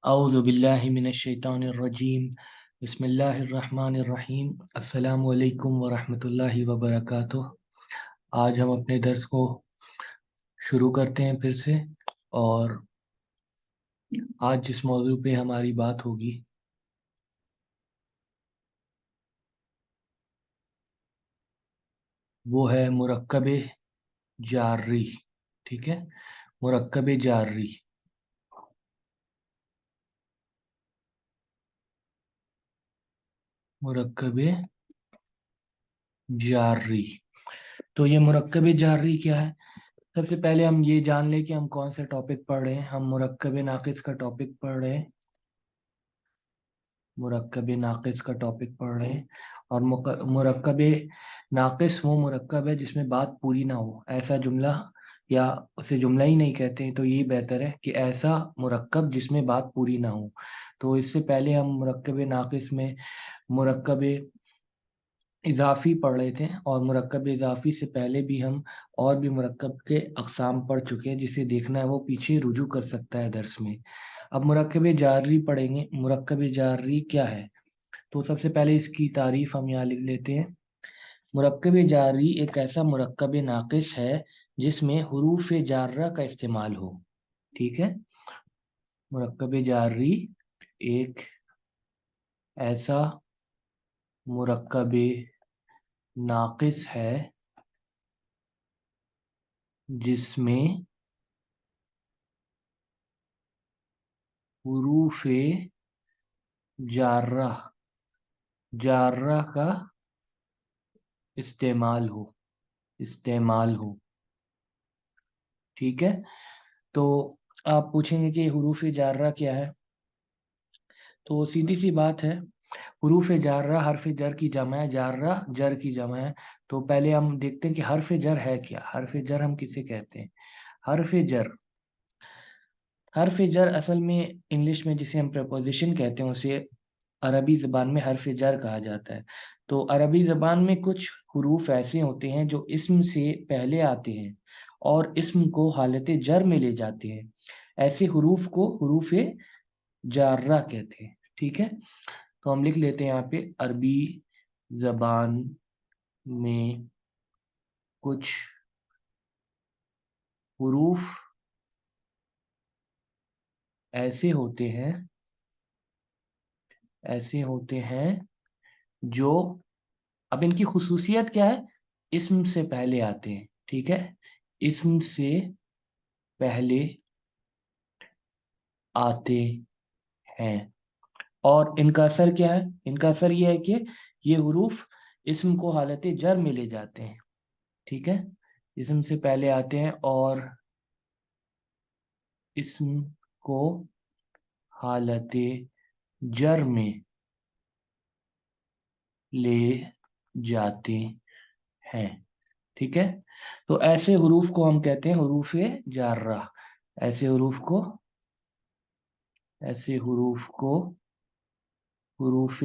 औज़ु बिल्लाहि मिनश्शैतानिर्रजीम बिस्मिल्लाहिर्रहमानिर्रहीम अस्सलामु अलैकुम व रहमतुल्लाहि व बरकातुह। आज हम अपने दर्स को शुरू करते हैं फिर से। और आज जिस मौजू पे हमारी बात होगी वो है मुरक्कबे जारी। ठीक है, मुरक्कबे जारी। मुरक्कबे जारी। तो ये मुरक्कबे जारी क्या है? सबसे पहले हम ये जान लें कि हम कौन सा टॉपिक पढ़ रहे हैं। हम मुरक्कबे नाकिस का टॉपिक पढ़ रहे हैं। मुरक्कब नाकिस का टॉपिक पढ़ रहे हैं। और मुरक्कब नाकिस वो मुरक्कब है जिसमें बात पूरी ना हो, ऐसा जुमला, या उसे जुमला ही नहीं कहते हैं तो ये बेहतर है कि ऐसा मुरक्कब जिसमें बात पूरी ना हो। तो इससे पहले हम मुरक्कब नाकिस में मुरक्कब इजाफी पढ़ रहे थे, और मुरक्कब इजाफी से पहले भी हम और भी मुरक्कब के अकसाम पढ़ चुके हैं। जिसे देखना है वो पीछे रुजू कर सकता है दर्स में। अब मुरक्कब जारी पढ़ेंगे। मुरक्कब जारी क्या है? तो सबसे पहले इसकी तारीफ हम यहाँ लिख लेते हैं। मुरक्कब जारी एक ऐसा मुरक्कब नाकिस है जिसमें हुरूफ जार्रा का इस्तेमाल हो। ठीक है, मुरक्कब जारी एक ऐसा मुरक्कब नाकिस है जिसमें हुरूफ जार्रा जार्रा का इस्तेमाल हो। ठीक है, तो आप पूछेंगे कि हुरूफ जार्रा क्या है? तो सीधी सी बात है, हुरूफ जार्रा हर्फ जर की जमा है, जार्रा जर की जमा है। तो पहले हम देखते हैं कि हर्फ जर है क्या। हर्फ जर हम किसे कहते हैं? हर्फ जर, हर्फ जर असल में इंग्लिश में जिसे हम प्रपोजिशन कहते हैं उसे अरबी ज़बान में हर्फ जर कहा जाता है। तो अरबी ज़बान में कुछ हुरूफ ऐसे होते हैं जो इस्म से पहले आते हैं और इस्म को हालत जर में ले जाते हैं। ऐसे हुरूफ को हुरूफ जार्रा कहते हैं। ठीक है, तो हम लिख लेते हैं यहाँ पे, अरबी ज़बान में कुछ हुरूफ ऐसे होते हैं जो, अब इनकी खुसूसियत क्या है? इस्म से पहले आते हैं। ठीक है, इस्म से पहले आते हैं। और इनका असर क्या है? इनका असर यह है कि ये हुरूफ इस्म को हालत जर में ले जाते हैं। ठीक है, इस्म से पहले आते हैं और इस्म को हालत जर में ले जाते हैं। ठीक है, तो ऐसे हुरूफ को हम कहते हैं हुरूफ जार्रा। ऐसे हुरूफ को ऐसे हुरूफ को हुरूफ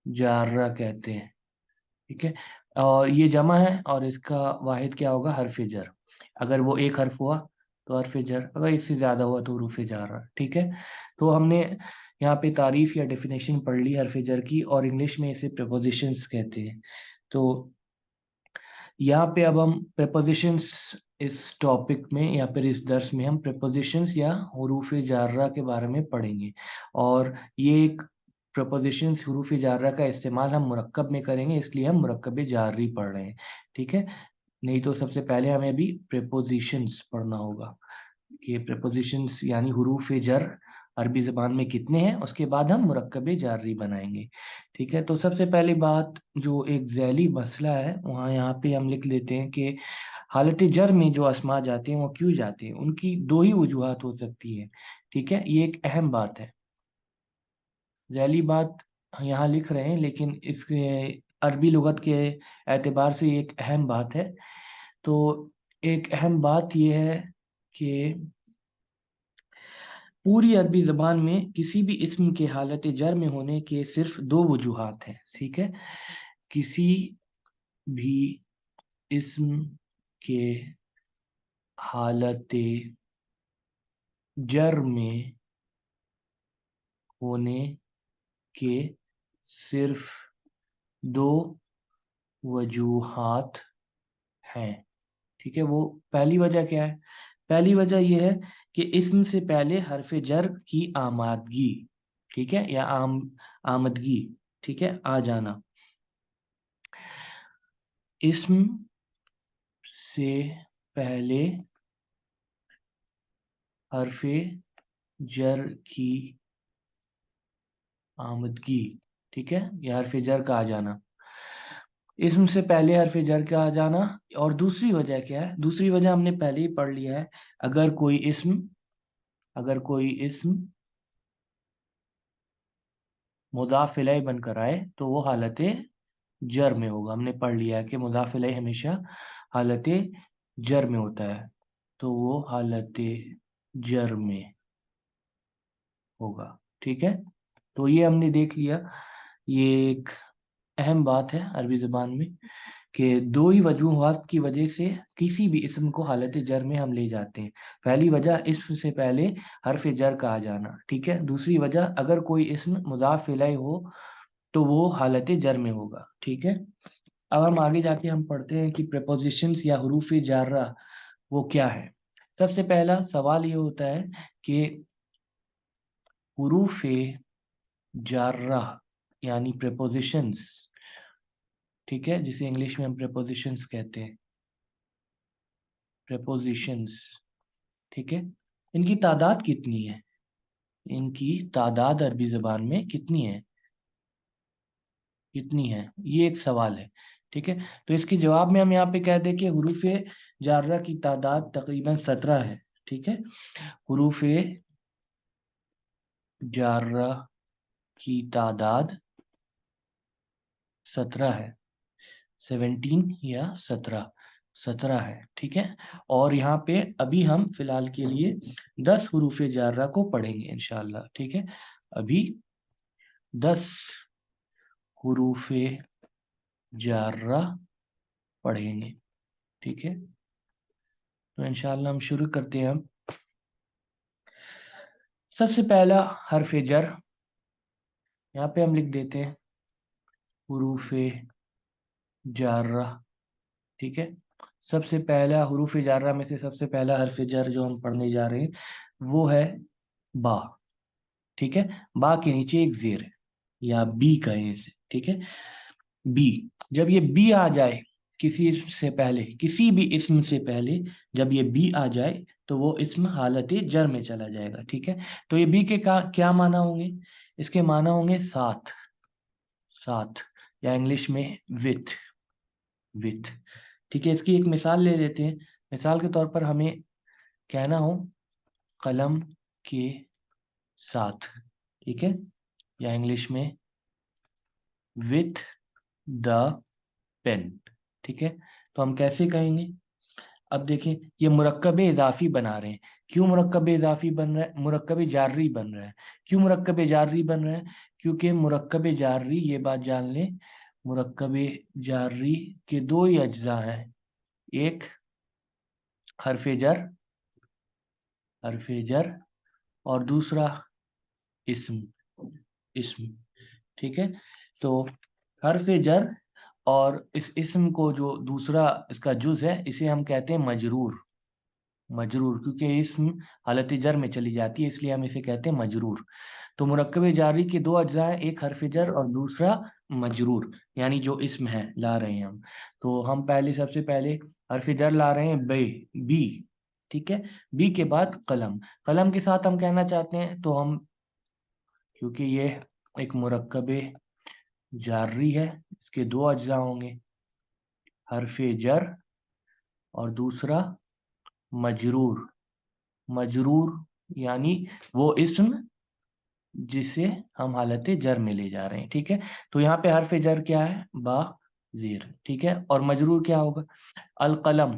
जार्रा कहते हैं। ठीक है, और ये जमा है और इसका वाहिद क्या होगा? हर्फ जर। अगर वो एक हर्फ हुआ तो हर्फ जर, अगर इससे ज्यादा हुआ तो हुरूफ जार्रा। ठीक है, तो हमने यहाँ पे तारीफ या डेफिनेशन पढ़ ली हर्फ जर की, और इंग्लिश में इसे प्रपोजिशंस कहते हैं। तो यहाँ पे अब हम प्रपोजिशंस, इस टॉपिक में या फिर इस दर्स में हम प्रपोजिशंस या हुरूफ जार्रा के बारे में पढ़ेंगे। और ये एक प्रपोजिशंस हुरूफ जार्रा का इस्तेमाल हम मुरक्कब में करेंगे, इसलिए हम मुरक्कब जारी पढ़ रहे हैं। ठीक है, नहीं तो सबसे पहले हमें अभी प्रपोजिशंस पढ़ना होगा कि प्रपोजिशंस यानी हुरूफ जर अरबी ज़बान में कितने हैं, उसके बाद हम मुरक्कब जारी बनाएंगे। ठीक है, तो सबसे पहली बात, जो एक ज़ैली मसला है वहाँ यहाँ पे हम लिख लेते हैं कि हालत जर में जो अस्मा जाते हैं वो क्यों जाते हैं। उनकी दो ही वजूहात हो सकती है। ठीक है, ये एक अहम बात है, ज़ैली बात यहाँ लिख रहे हैं, लेकिन इसके अरबी लुगत के एतबार से ये एक अहम बात है। तो एक अहम बात यह है कि पूरी अरबी ज़बान में किसी भी इस्म के हालत जर में होने के सिर्फ दो वजूहात हैं। ठीक है, किसी भी इस्म के हालत जर में होने के सिर्फ 2 वजूहात हैं। ठीक है, वो पहली वजह क्या है? पहली वजह यह है कि इसम से पहले हरफ जर की आमादगी, ठीक है, या आमदगी, ठीक है, आ जाना। इसम से पहले हरफ जर की आमदगी, ठीक है, या हरफ जर का आ जाना। इसम से पहले हरफ जर का आ जाना। और दूसरी वजह क्या है? दूसरी वजह हमने पहले ही पढ़ लिया है। अगर कोई इस्म मुदाफ इलैह बनकर आए तो वो हालत जर में होगा। हमने पढ़ लिया है कि मुदाफ इलैह हमेशा हालत जर में होता है, तो वो हालत जर में होगा। ठीक है, तो ये हमने देख लिया। ये एक अहम बात है अरबी ज़बान में कि दो ही वजूहात की वजह से किसी भी इसम को हालत जर में हम ले जाते हैं। पहली वजह इसम से पहले हरफ जर का आ जाना, ठीक है। दूसरी वजह अगर कोई इसम मुजाफ इलैह हो तो वो हालत जर में होगा। ठीक है, अब हम आगे जाके हम पढ़ते हैं कि प्रेपोजिशंस या हरूफ जारा वो क्या है। सबसे पहला सवाल ये होता है कि हरूफ जारा यानी प्रेपोजिशंस, ठीक है, जिसे इंग्लिश में हम प्रेपोजिशंस कहते हैं, प्रेपोजिशंस, ठीक है, इनकी तादाद कितनी है? इनकी तादाद अरबी ज़बान में कितनी है? कितनी है, ये एक सवाल है। ठीक है, तो इसके जवाब में हम यहाँ पे कह दें कि हरूफ जारा की तादाद तकरीबन 17 है। ठीक है, हरूफ जारा की तादाद 17 है, 17 या 17 है। ठीक है, और यहाँ पे अभी हम फिलहाल के लिए 10 हरूफ जारा को पढ़ेंगे इंशाल्लाह। ठीक है, अभी 10 हरूफ जारा पढ़ेंगे। ठीक है, तो इंशाल्लाह हम शुरू करते हैं। हम सबसे पहला हरफ जर, यहाँ पे हम लिख देते हैं हरूफ जारा। ठीक है, सबसे पहला हरूफ जारा में से सबसे पहला हरफ जर जो हम पढ़ने जा रहे हैं वो है बा। ठीक है, बा के नीचे एक जेर है, या बी कहें इसे। ठीक है, बी, जब ये बी आ जाए किसी इसम से पहले, किसी भी इसम से पहले जब ये बी आ जाए तो वो इसम हालत जर में चला जाएगा। ठीक है, तो ये बी के क्या माना होंगे? इसके माना होंगे साथ, साथ, या इंग्लिश में विथ, विथ। ठीक है, इसकी एक मिसाल ले लेते हैं। मिसाल के तौर पर हमें कहना हो कलम के साथ, ठीक है, या इंग्लिश में विथ द पेन। ठीक है, तो हम कैसे कहेंगे? अब देखें, ये मुरक्कब इजाफी बना रहे हैं। क्यों मुरक्कब इजाफी बन रहा है? मुरक्कब जारी बन रहा है। क्यों मुरक्कब जारी बन रहा है? क्योंकि मुरक्कब जारी, ये बात जान लें, मुरक्कब जारी के दो ही अज्जा हैं, एक हरफ जर, हरफ जर, और दूसरा इस्म, इस्म। ठीक है, तो हरफ जर और इस इस्म को जो दूसरा इसका जुज है इसे हम कहते हैं मजरूर। मजरूर, क्योंकि इस्म हालत जर में चली जाती है इसलिए हम इसे कहते हैं मजरूर। तो मुरक्कब जारी के दो अज्जा हैं, एक हरफ जर और दूसरा मजरूर, यानी जो इस्म है ला रहे हैं हम। तो हम पहले, सबसे पहले हरफ जर ला रहे हैं बी। ठीक है, बी के बाद कलम। कलम के साथ हम कहना चाहते हैं तो हम, क्योंकि ये एक मुरक्कब जारी है, इसके दो अज्जा होंगे, हरफ जर और दूसरा मजरूर। मजरूर यानी वो इस्म जिसे हम हालत जर में ले जा रहे हैं। ठीक है, तो यहाँ पे हरफ जर क्या है? बा जीर। ठीक है, और मजरूर क्या होगा? अल कलम।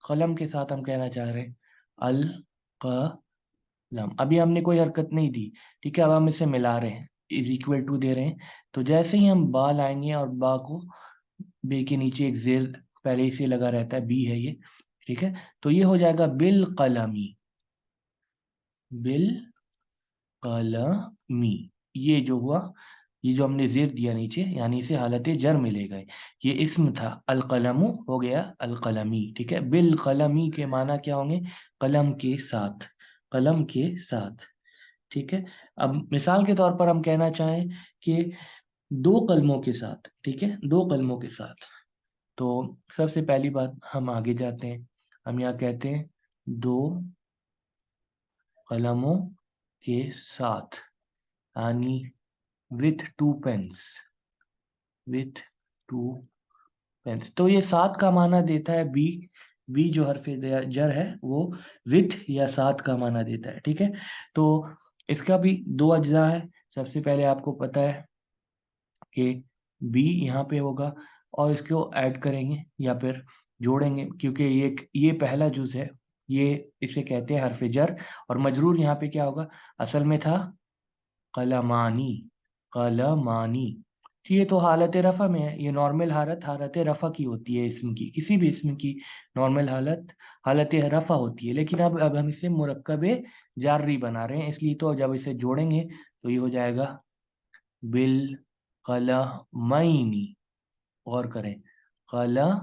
कलम के साथ हम कहना चाह रहे हैं अल कलम। अभी हमने कोई हरकत नहीं दी, ठीक है, अब हम इसे मिला रहे हैं, इज इक्वल टू दे रहे हैं। तो जैसे ही हम बा लाएंगे और बा को, बे के नीचे एक जेर पहले ही से लगा रहता है, बी है ये। ठीक है, तो ये हो जाएगा बिल कलमी, बिल कलमी, ये जो हुआ, ये जो हमने जेर दिया नीचे, यानी इसे हालत जर में ले गए। ये इस्म था, अलकलमु हो गया अलकलमी। ठीक है, बिल कलमी के माना क्या होंगे? कलम के साथ, कलम के साथ। ठीक है, अब मिसाल के तौर पर हम कहना चाहें कि दो कलमों के साथ। ठीक है, दो कलमों के साथ, तो सबसे पहली बात हम आगे जाते हैं, हम यहाँ कहते हैं दो कलमों के साथ, यानी with two pens, with two pens. तो ये साथ का माना देता है बी, बी जो हरफ जर है वो विथ या साथ का माना देता है। ठीक है, तो इसका भी दो अज्जा है। सबसे पहले आपको पता है कि बी यहाँ पे होगा और इसको ऐड करेंगे या फिर जोड़ेंगे, क्योंकि ये पहला जुज है, ये इसे कहते हैं हरफ जर। और मजरूर यहाँ पे क्या होगा? असल में था कलमानी, कलमानी। तो ये तो हालत रफ़ा में है, ये नॉर्मल हालत हालत रफ़ा की होती है, इसम की, किसी भी इसम की नॉर्मल हालत हालत रफ़ा होती है। लेकिन अब हम इसे मुरक्कब जारी बना रहे हैं, इसलिए तो जब इसे जोड़ेंगे तो ये हो जाएगा बिल कलमैनी। और करें, कलमैनी।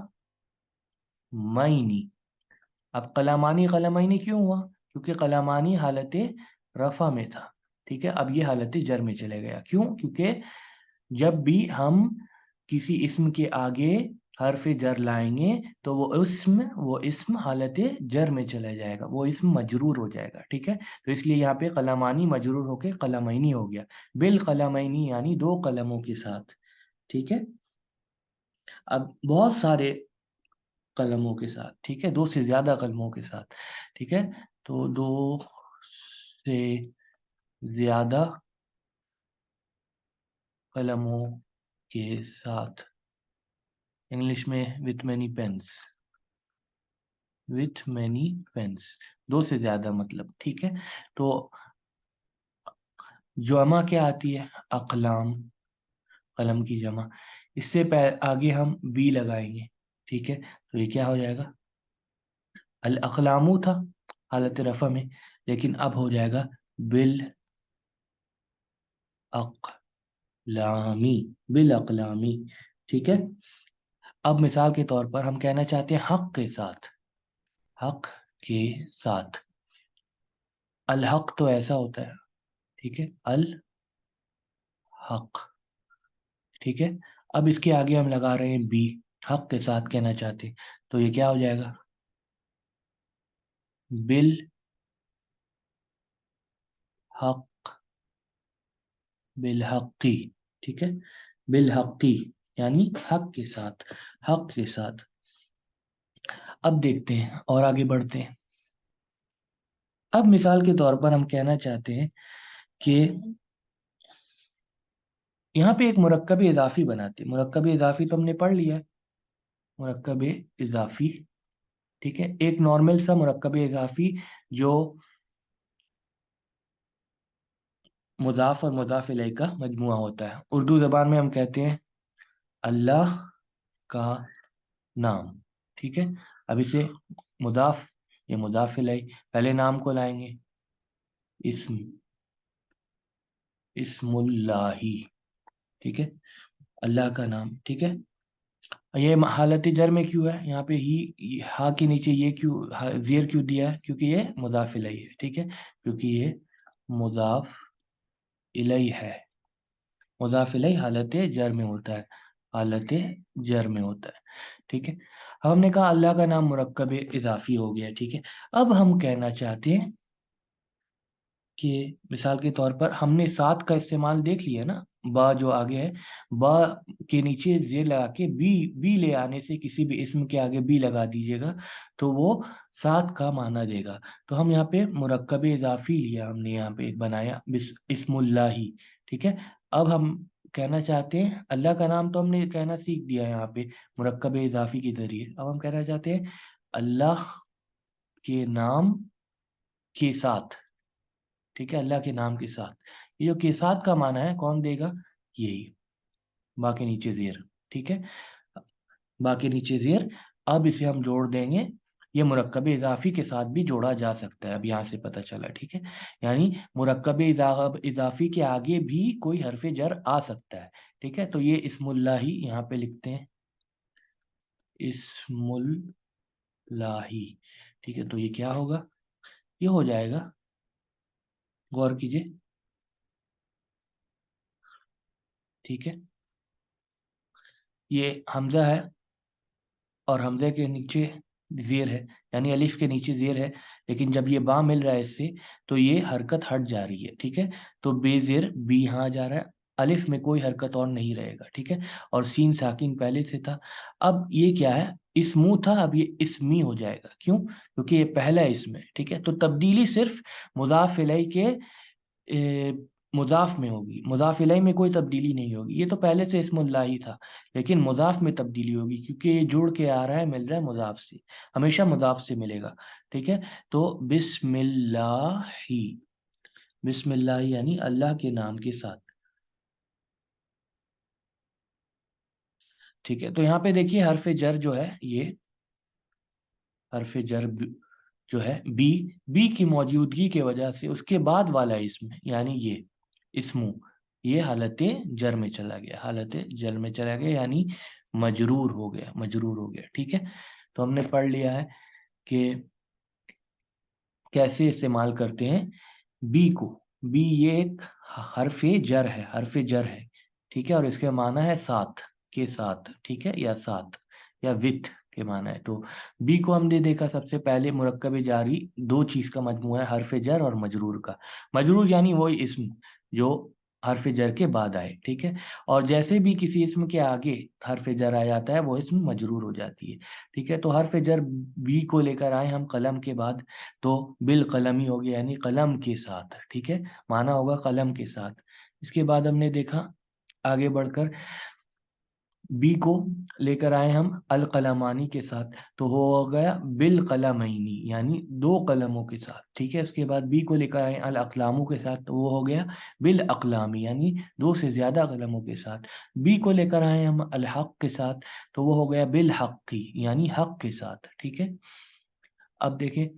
अब कलामानी कलमैनी क्यों हुआ? क्योंकि कलामानी हालत रफ़ा में था। ठीक है, अब ये हालत जर में चले गया। क्यों? क्योंकि जब भी हम किसी इस्म के आगे हरफ जर लाएंगे तो वो इस्म हालत जर में चला जाएगा, वो इस्म मजरूर हो जाएगा। ठीक है, तो इसलिए यहाँ पे कलामानी मजरूर होके कलमैनी हो गया, बिल कलमैनी यानी दो कलमों के साथ। ठीक है, अब बहुत सारे कलमों के साथ, ठीक है, दो से ज्यादा कलमों के साथ। ठीक है, तो दो से ज्यादा कलमों के साथ, इंग्लिश में with many pens, with many pens, दो से ज्यादा मतलब। ठीक है, तो जमा क्या आती है? अकलाम, कलम की जमा। इससे आगे हम बी लगाएंगे। ठीक है, तो ये क्या हो जाएगा? अल अकलामू था हालत रफा में, लेकिन अब हो जाएगा बिल अकलामी, बिल अकलामी। ठीक है, अब मिसाल के तौर पर हम कहना चाहते हैं हक के साथ, हक के साथ। अल हक तो ऐसा होता है, ठीक है, अल हक। ठीक है, अब इसके आगे हम लगा रहे हैं बी, हक के साथ कहना चाहते हैं, तो ये क्या हो जाएगा? बिल हक, बिल हकी। ठीक है, बिल हकी यानी हक के साथ, हक के साथ। अब देखते हैं और आगे बढ़ते हैं। अब मिसाल के तौर पर हम कहना चाहते हैं कि यहाँ पे एक मुरक्कब इजाफी बनाते हैं। मुरक्कब इजाफी तो हमने पढ़ लिया है, मुरक्कब इजाफी। ठीक है, एक नॉर्मल सा मुरक्कब इजाफी जो मुजाफ और मुजाफ इलैह का मजमुआ होता है। उर्दू जबान में हम कहते हैं अल्लाह का नाम। ठीक है, अब इसे मुदाफ, ये मुदाफ इलैह, पहले नाम को लाएंगे, इस्म, इस्मुल्लाही। ठीक है, अल्लाह का नाम। ठीक है, ये हालत जर में क्यों है? यहाँ पे ही हा के नीचे ये क्यों जेर क्यों दिया है? क्योंकि ये मुदाफ इलैह है। ठीक है, क्योंकि ये मुदाफ इलैह है। मुदाफ इलैह हालत जर में होता है, हालत जर में होता है। ठीक है, हमने कहा अल्लाह का नाम मुरक्कब इजाफी हो गया। ठीक है, अब हम कहना चाहते हैं कि मिसाल के तौर पर हमने सात का इस्तेमाल देख लिया ना, बा जो आगे है, बा के नीचे जेर लगा के बी, बी ले आने से किसी भी इसम के आगे बी लगा दीजिएगा तो वो सात का माना देगा। तो हम यहाँ पे मुरक्कब इजाफी लिया, हमने यहाँ पे बनाया इस्मुल्लाही। ठीक है, अब हम कहना चाहते हैं, अल्लाह का नाम तो हमने कहना सीख दिया है यहाँ पे मुरक्कब इजाफी के जरिए। अब हम कहना चाहते हैं अल्लाह के नाम के साथ। ठीक है, अल्लाह के नाम के साथ, ये जो के साथ का माना है कौन देगा? यही, बाकी नीचे जेर। ठीक है, बाकी नीचे जेर। अब इसे हम जोड़ देंगे ये मुरक्कब इजाफी के साथ भी जोड़ा जा सकता है, अब यहाँ से पता चला, ठीक है। यानी मुरक्कब इजाफी के आगे भी कोई हरफ जर आ सकता है, ठीक है। तो ये इस्मुल्लाही यहाँ पे लिखते हैं, इस्मुल्लाही, ठीक है। तो ये क्या होगा, ये हो जाएगा, गौर कीजिए, ठीक है। ये हमजा है और हमजे के नीचे जेर है, यानी अलिफ के नीचे जेर है, लेकिन जब ये बा मिल रहा है इससे तो ये हरकत हट जा रही है, ठीक है। तो बेजेर बी यहाँ जा रहा है, अलिफ में कोई हरकत और नहीं रहेगा, ठीक है। और सीन साकिन पहले से था, अब ये क्या है, इसमू था, अब ये इसमी हो जाएगा, क्यों, क्योंकि ये पहला इसम है, ठीक है। तो तब्दीली सिर्फ मुजाफ इलैहि के मुजाफ में होगी, मुजाफ इलैहि में कोई तब्दीली नहीं होगी। ये तो पहले से इस्मुल्लाह ही था, लेकिन मुजाफ में तब्दीली होगी, क्योंकि ये जुड़ के आ रहा है, मिल रहा है मुजाफ से, हमेशा मुजाफ से मिलेगा, ठीक है। तो बिस्मिल्लाही, बिस्मिल्लाह यानी अल्लाह के नाम के साथ, ठीक है। तो यहाँ पे देखिए हरफ जर जो है, ये हरफ जर जो है बी, बी की मौजूदगी की वजह से उसके बाद वाला इसम यानी ये इसमु, ये हालत जर में चला गया, हालत जर में चला गया, यानी मजरूर हो गया, मजरूर हो गया, ठीक है। तो हमने पढ़ लिया है कि कैसे इस्तेमाल करते हैं बी को। बी ये एक हरफे जर है, हरफे जर है, ठीक है। और इसके माना है साथ, के साथ, ठीक है, या साथ, या विथ के माना है। तो बी को हमने देखा सबसे पहले मुरक्कब जारी दो चीज का मजमूआ है, हरफे जर और मजरूर का। मजरूर यानी वही इस्म जो हरफ जर के बाद आए, ठीक है। और जैसे भी किसी इस्म के आगे हरफ जर आ जाता है वो इस्म मजरूर हो जाती है, ठीक है। तो हरफ जर बी को लेकर आए हम कलम के बाद, तो बिल कलमी हो गया, यानी कलम के साथ, ठीक है, माना होगा कलम के साथ। इसके बाद हमने देखा आगे बढ़कर बी को लेकर आए हम अल कलमानी के साथ, तो वो हो गया बिल कलमैनी, यानी दो कलमों के साथ, ठीक है। उसके बाद बी को लेकर आए अल अकलामों के साथ, तो वो हो गया बिल अकलामी, यानी दो से ज्यादा कलमों के साथ। बी को लेकर आए हम अल हक के साथ, तो वो हो गया बिल हक्की, यानी हक के साथ, ठीक है। अब देखें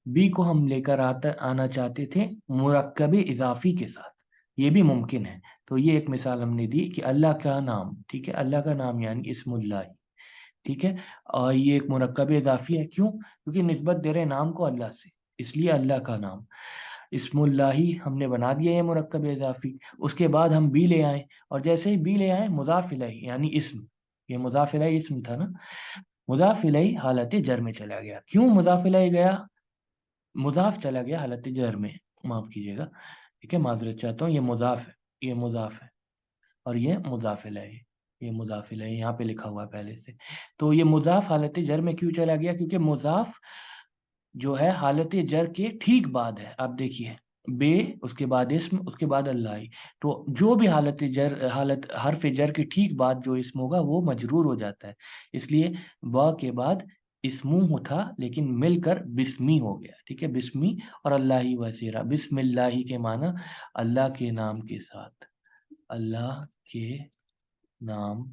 बी को हम लेकर आना चाहते थे मुरक्कब इजाफी के साथ, ये भी मुमकिन है। तो ये एक मिसाल हमने दी कि अल्लाह का नाम, ठीक है, अल्लाह का नाम यानी इस्मुल्लाह, ठीक है। और ये एक मुरक्कब इजाफी है, क्यों, क्योंकि निस्बत दे रहे नाम को अल्लाह से, इसलिए अल्लाह का नाम इस्मुल्लाही हमने बना दिया ये मुरक्कब इजाफी। उसके बाद हम बी ले आए, और जैसे ही बी ले आए मुजाफ इलैहि यानी इस्म, ये मुजाफ इलैहि इस्म था ना, मुजाफ इलैहि हालत जर में चला गया, क्यों मुजाफ इलैहि गया, मुजाफ चला गया हालत जर में, माफ कीजिएगा, ठीक है, माजरत चाहता हूँ, ये मुजाफ है, ये मुजाफ है, और ये मुजाफिल है, ये मुजाफिल है, यहाँ पे लिखा हुआ है पहले से। तो ये मुजाफ हालत जर में क्यों चला गया, क्योंकि मुजाफ जो है हालत जर के ठीक बाद है। आप देखिए बे, उसके बाद इस्म, उसके बाद अल्लाह, तो जो भी हालत जर, हालत हरफ जर के ठीक बाद जो इस्म होगा वो मजरूर हो जाता है, इसलिए बा के बाद इस्मू था, लेकिन मिलकर बिस्मी हो गया, ठीक है, बिस्मी। और अल्लाह ही वसीरा, बिस्मिल्लाही के माना अल्लाह के नाम के साथ, अल्लाह के नाम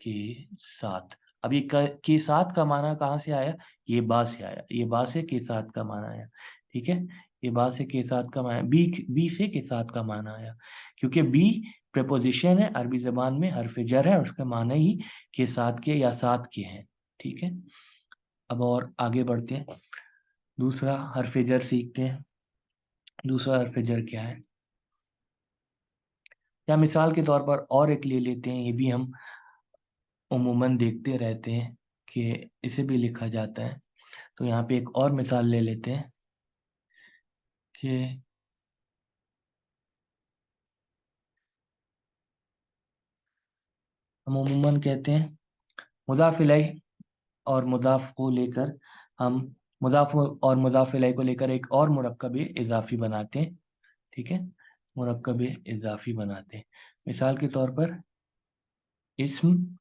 के साथ। अब ये के साथ का माना कहाँ से आया, ये बा से आया, ये बा से के साथ का माना आया, ठीक है। ये बा से के साथ का माना, बी बी से के साथ का माना आया, क्योंकि बी प्रेपोजिशन है अरबी जबान में, हरफ जर है, उसका माना ही के साथ के या साथ के हैं, ठीक है। अब और आगे बढ़ते हैं, दूसरा हरफ जर सीखते हैं। दूसरा हरफ जर क्या है, या मिसाल के तौर पर और एक ले लेते हैं, ये भी हम उमूमन देखते रहते हैं कि इसे भी लिखा जाता है। तो यहाँ पे एक और मिसाल ले लेते हैं कि हम उमूमन कहते हैं मुज़ाफ इलैह और मुज़ाफ को लेकर हम मुज़ाफ और मुज़ाफ इलैह को लेकर एक और मुरक्कब इजाफी बनाते हैं, ठीक है, मुरक्कब इजाफी बनाते हैं। मिसाल के तौर पर इस्म,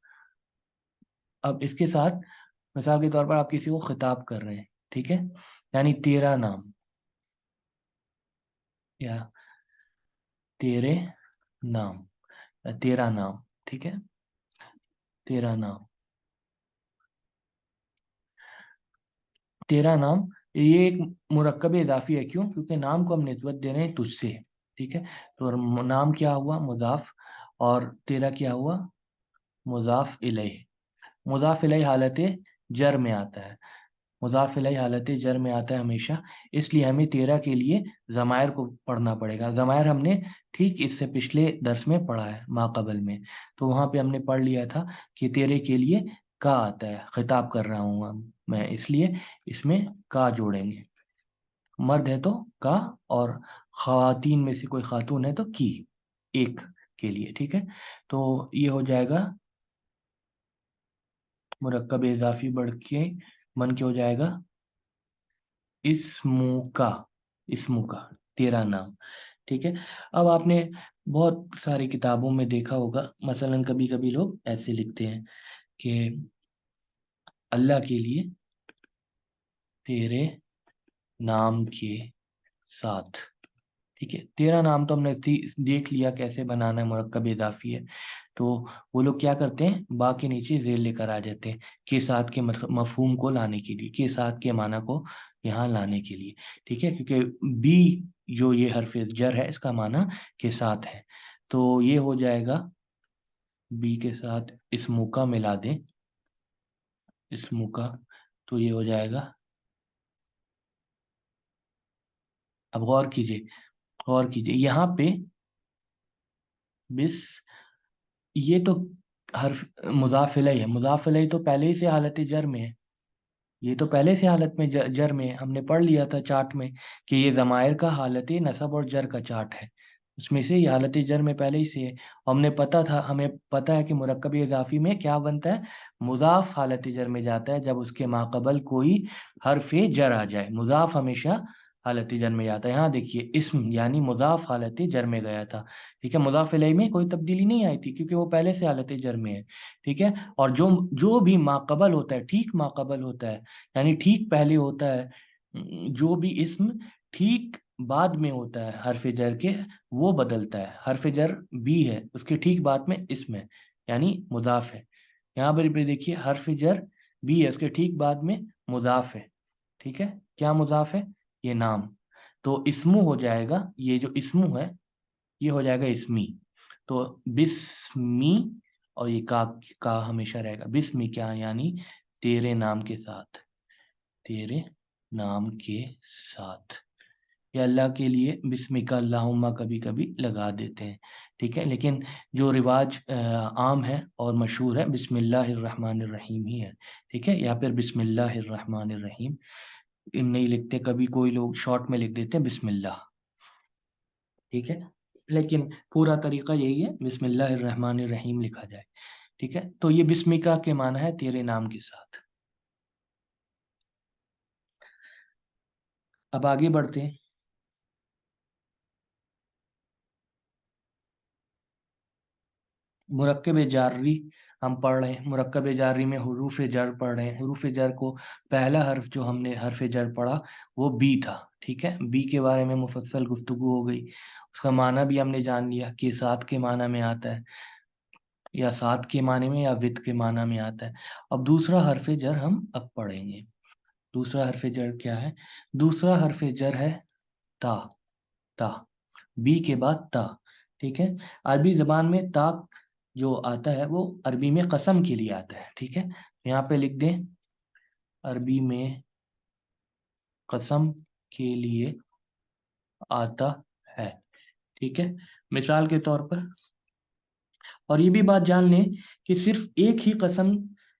अब इसके साथ मिसाल के तौर पर आप किसी को खिताब कर रहे हैं, ठीक है, यानी तेरा नाम, या तेरे नाम, या तेरा नाम, ठीक है, तेरा नाम। तेरा नाम, ये एक मुरक्कब इजाफी है, क्यों? क्योंकि नाम को हम निस्बत दे रहे हैं तुझसे, ठीक है। तो नाम क्या हुआ? मुजाफ। और तेरा क्या हुआ? मुजाफ इलैह। मुजाफ इलैह हालत जर में आता है, मुजाफ इलैह हालत जर में आता है हमेशा। इसलिए हमें तेरा के लिए ज़मायर को पढ़ना पड़ेगा। ज़मायर हमने ठीक इससे पिछले दर्स में पढ़ा है माक़बल में, तो वहाँ पे हमने पढ़ लिया था कि तेरे के लिए का आता है, खिताब कर रहा हूँ मैं, इसलिए इसमें का जोड़ेंगे। मर्द है तो का, और खातीन में से कोई खातून है तो की, एक के लिए, ठीक है। तो ये हो जाएगा मुरक्कब इजाफी बढ़ के बन के हो जाएगा इस्मू का, इस्मू का, तेरा नाम, ठीक है। अब आपने बहुत सारी किताबों में देखा होगा, मसलन कभी कभी लोग ऐसे लिखते हैं कि अल्लाह के लिए तेरे नाम के साथ, ठीक है। तेरा नाम तो हमने देख लिया कैसे बनाना है, मुरक्कब इजाफी है। तो वो लोग क्या करते हैं, बा के नीचे जेर लेकर आ जाते हैं के साथ के मफहूम को लाने के लिए, के साथ के माना को यहाँ लाने के लिए, ठीक है। क्योंकि बी जो ये हरफ जर है, इसका माना के साथ है, तो ये हो जाएगा बी के साथ इस्मु का मिला दें, इस्मु का, तो ये हो जाएगा। अब गौर कीजिए, गौर कीजिए यहाँ पे बिस, ये तो हर्फ मुजाफ इलैह है, मुजाफ इलैह तो पहले ही से हालत जर में है, ये तो पहले से हालत में जर में है। हमने पढ़ लिया था चार्ट में कि ये ज़मायर का हालत नसब और जर का चार्ट है, उसमें से ये हालत जर में पहले ही से है। हमने पता था, हमें पता है कि मुरक्कब इजाफी में क्या बनता है, मुजाफ हालत जर में जाता है जब उसके माकबल कोई हरफ जर आ जाए, मुजाफ हमेशा हालत जर में जाता है। यहाँ देखिए इस्म यानी मुजाफ हालत जर में गया था, ठीक है। मुजाफ इलैह में कोई तब्दीली नहीं आई थी क्योंकि वो पहले से हालत जर में है, ठीक है। और जो जो भी माकबल होता है, ठीक माकबल होता है, यानी ठीक पहले होता है, जो भी इस्म ठीक बाद में होता है हरफ जर के, वो बदलता है। हरफ जर बी है, उसके ठीक बाद में इस्म है, यानी मुजाफ है। यहाँ पर भी देखिए हरफ जर बी है, उसके ठीक बाद में मुजाफ है, ठीक है। क्या मुजाफ है? ये नाम। तो इस्मु हो जाएगा, ये जो इस्मु है ये हो जाएगा इस्मी। तो बिस्मी, और ये का हमेशा रहेगा, बिस्मी क्या यानी तेरे नाम के साथ, तेरे नाम के साथ। या अल्लाह के लिए बिस्मिका अल्लाहुम्मा कभी कभी लगा देते हैं, ठीक है। लेकिन जो रिवाज आम है और मशहूर है, बिस्मिल्लाहिर्रहमानिर्रहीम ही है, ठीक है। या फिर बिस्मिल्लाहिर्रहमानिर्रहीम नहीं लिखते, कभी कोई लोग शॉर्ट में लिख देते हैं बिस्मिल्लाह, ठीक है। लेकिन पूरा तरीका यही है, बिस्मिल्लाहिर्रहमानिर्रहीम लिखा जाए, ठीक है। तो ये बिस्मिका के माना है तेरे नाम के साथ। अब आगे बढ़ते हैं। मुरक्कब जारी हम पढ़ रहे हैं, मुरक्कब जारी में हुरूफ जर पढ़ रहे हैं। हुरूफ जर को पहला हर्फ जो हमने हर्फ जर पढ़ा वो बी था, ठीक है। बी के बारे में मुफस्सल गुफ्तगू हो गई, उसका माना भी हमने जान लिया कि साथ के माना में आता है, या साथ के माने में या विद के माना में आता है। अब दूसरा हर्फ जर हम अब पढ़ेंगे। दूसरा हर्फ जर क्या है? दूसरा हर्फ जर है ता, ता, बी के बाद ता, ठीक है। अरबी जबान में ता जो आता है वो अरबी में कसम के लिए आता है, ठीक है। यहाँ पे लिख दें अरबी में कसम के लिए आता है, ठीक है। मिसाल के तौर पर, और ये भी बात जान लें कि सिर्फ एक ही कसम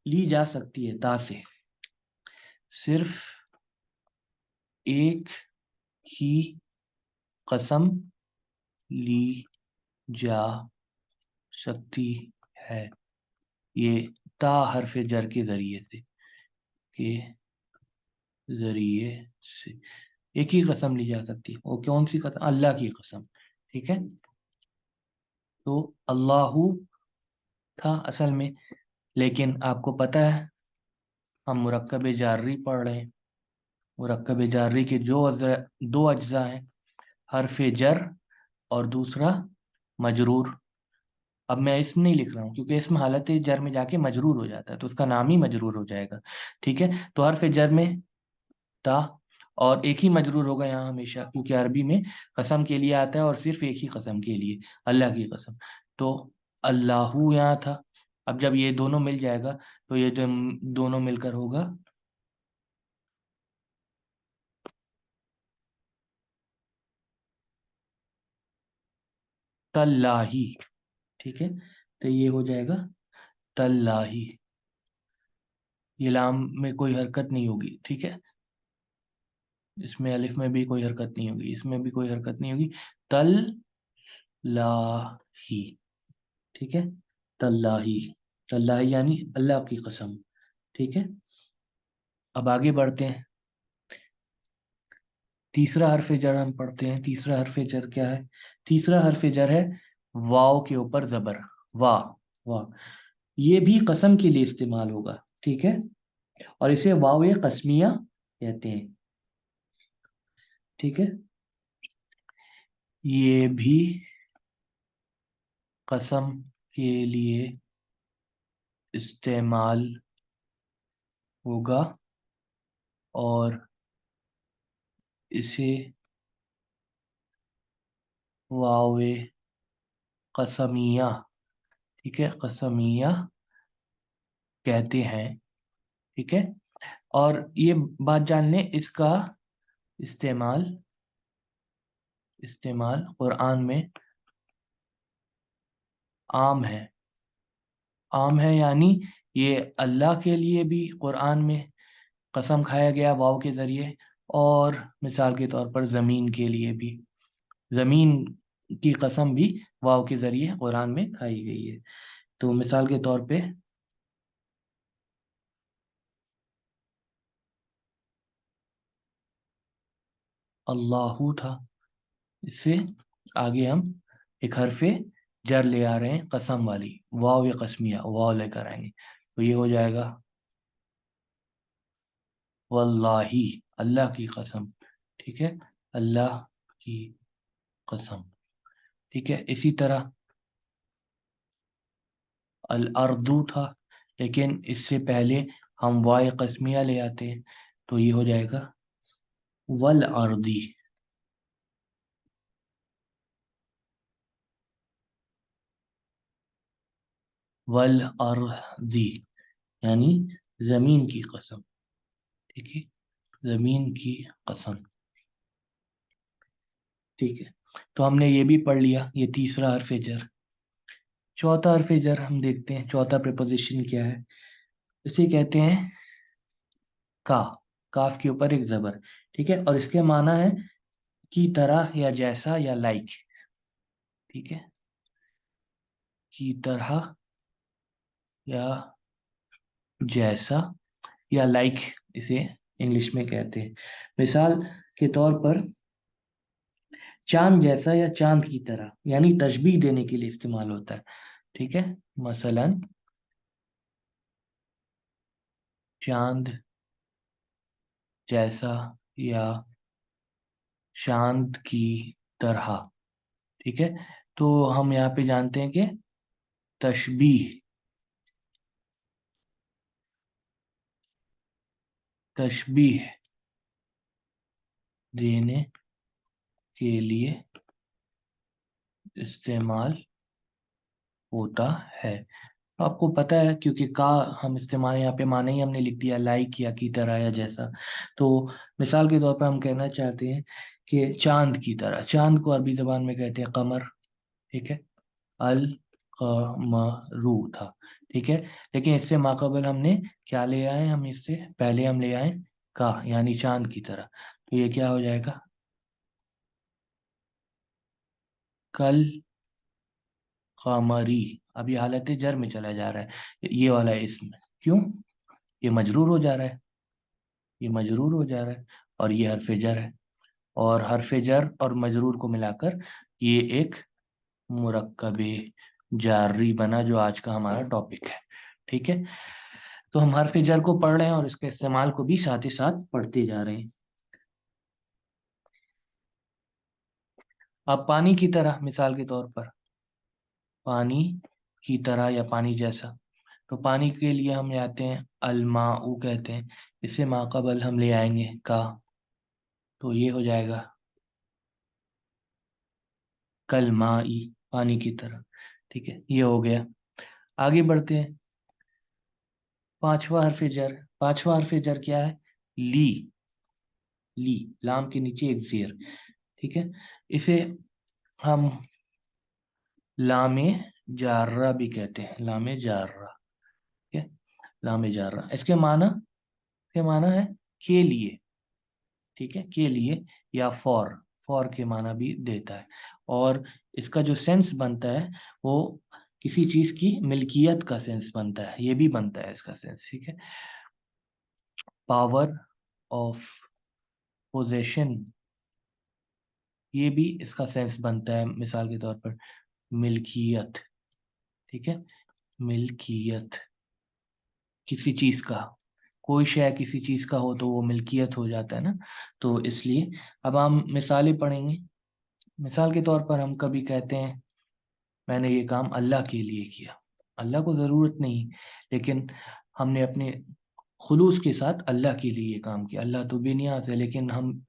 ली जा सकती है ता से, सिर्फ एक ही कसम ली जा सकती है, ये ता हरफ जर के जरिए से, के जरिए से एक ही कसम ली जा सकती है। वो कौन सी कसम? अल्लाह की कसम, ठीक है। तो अल्लाहू था असल में, लेकिन आपको पता है हम मुरक्कब जारी पढ़ रहे हैं। मुरक्कब जारी के दो अज्जा हैं, हरफ जर और दूसरा मजरूर। अब मैं इसम नहीं लिख रहा हूँ क्योंकि इसम हालत जर में जाके मजरूर हो जाता है, तो उसका नाम ही मजरूर हो जाएगा, ठीक है। तो हरफ जर में تا، اور ایک ہی مجرور ہوگا یہاں ہمیشہ، کیونکہ عربی میں قسم کے لیے آتا ہے اور صرف ایک ہی قسم کے لیے، اللہ کی قسم. تو اللہ یہاں تھا. اب جب یہ دونوں مل جائے گا تو یہ دونوں مل کر ہوگا تلاہی. ٹھیک ہے، تو یہ ہو جائے گا تلاہی. یہ لام میں کوئی حرکت نہیں ہوگی. ٹھیک ہے، اس میں الف میں بھی کوئی حرکت نہیں ہوگی، اس میں بھی کوئی حرکت نہیں ہوگی. تل لاہی. ٹھیک ہے، تلاہی. تلاہی یعنی اللہ کی قسم. ٹھیک ہے، اب آگے بڑھتے ہیں. تیسرا حرف جر ہم پڑھتے ہیں. تیسرا حرف جر کیا ہے؟ تیسرا حرف جر ہے واو کے اوپر زبر. وا. وا یہ بھی قسم کے لیے استعمال ہوگا. ٹھیک ہے، اور اسے واو قسمیہ کہتے ہیں. ٹھیک ہے، یہ بھی قسم کے لیے استعمال ہوگا اور اسے واو قسمیہ. ٹھیک ہے، قسمیہ کہتے ہیں. ٹھیک ہے، اور یہ بات جان لیں، اس کا استعمال قرآن میں عام ہے. عام ہے یعنی یہ اللہ کے لیے بھی قرآن میں قسم کھایا گیا واو کے ذریعے، اور مثال کے طور پر زمین کے لیے بھی، زمین کی قسم بھی واو کے ذریعے قرآن میں کھائی گئی ہے. تو مثال کے طور پہ اللہ تھا، اس سے آگے ہم ایک حرف جر لے آ رہے ہیں قسم والی، واو قسمیہ، واو لے کر آئیں گے. تو یہ ہو جائے گا واللہ، اللہ کی قسم. ٹھیک ہے، اللہ کی قسم. ٹھیک ہے، اسی طرح الاردو تھا، لیکن اس سے پہلے ہم وائے قسمیہ لے آتے ہیں، تو یہ ہو جائے گا والارضی. والارضی یعنی زمین کی قسم. ٹھیک ہے، زمین کی قسم. ٹھیک ہے، تو ہم نے یہ بھی پڑھ لیا، یہ تیسرا حرف جر. چوتھا حرف جر ہم دیکھتے ہیں، چوتھا پریپوزیشن کیا ہے. اسے کہتے ہیں کا. کاف کے اوپر ایک زبر. ٹھیک ہے، اور اس کے معنی ہے کی طرح یا جیسا یا لائک. ٹھیک ہے، کی طرح یا جیسا یا لائک اسے انگلش میں کہتے ہیں. مثال کے طور پر چاند جیسا یا چاند کی طرح، یعنی تشبیہ دینے کے لیے استعمال ہوتا ہے. ٹھیک ہے، مثلا چاند جیسا یا چاند کی طرح. ٹھیک ہے، تو ہم یہاں پہ جانتے ہیں کہ تشبیہ دینے کے لیے استعمال ہوتا ہے. آپ کو پتا ہے، کیونکہ کا ہم استعمال یہاں پہ معنی ہی ہم نے لکھ دیا، لائک یا کی طرح یا جیسا. تو مثال کے طور پر ہم کہنا چاہتے ہیں کہ چاند کی طرح. چاند کو عربی زبان میں کہتے ہیں قمر. ٹھیک ہے، القمرو تھا. ٹھیک ہے، لیکن اس سے ماقبل ہم نے کیا لے آئے، ہم اس سے پہلے ہم لے آئے کا، یعنی چاند کی طرح. تو یہ کیا ہو جائے گا کل قمری. اب یہ حالت جر میں چلا جا رہا ہے یہ والا اسم. کیوں؟ یہ مجرور ہو جا رہا ہے، یہ مجرور ہو جا رہا ہے، اور یہ حرف جر ہے، اور حرف جر اور مجرور کو ملا کر یہ ایک مرکب جاری بنا، جو آج کا ہمارا ٹاپک ہے. ٹھیک ہے، تو ہم حرف جر کو پڑھ رہے ہیں اور اس کے استعمال کو بھی ساتھ ہی ساتھ پڑھتے جا رہے ہیں. اب پانی کی طرح، مثال کے طور پر پانی کی طرح یا پانی جیسا. تو پانی کے لیے ہم آتے ہیں الماء کہتے ہیں. इसे माक़ाबल हम ले आएंगे का, तो ये हो जाएगा कल माई, पानी की तरह। ठीक है, ये हो गया। आगे बढ़ते हैं। पांचवा हरफ जर। पांचवा हरफ जर क्या है? ली। ली, लाम के नीचे एक जेर। ठीक है, इसे हम लामे जार्रा भी कहते हैं, लामे जार्रा। ठीक है, लामे जार्रा, इसके माना है के लिए। ठीक है, के लिए या फॉर के माना भी देता है। और इसका जो सेंस बनता है वो किसी चीज की मिल्कियत का सेंस बनता है, ये भी बनता है इसका सेंस। ठीक है, पावर ऑफ पोजेशन, ये भी इसका सेंस बनता है। मिसाल के तौर पर मिल्कियत। ठीक है, मिल्कियत किसी चीज का, कोई शय किसी चीज का हो तो वो मिल्कियत हो जाता है ना, तो इसलिए। अब हम मिसालें पढ़ेंगे। मिसाल के तौर पर हम कभी कहते हैं मैंने ये काम अल्लाह के लिए किया। अल्लाह को ज़रूरत नहीं, लेकिन हमने अपने खुलूस के साथ अल्लाह के लिए ये काम किया। अल्लाह तो बेनियाज है, लेकिन हम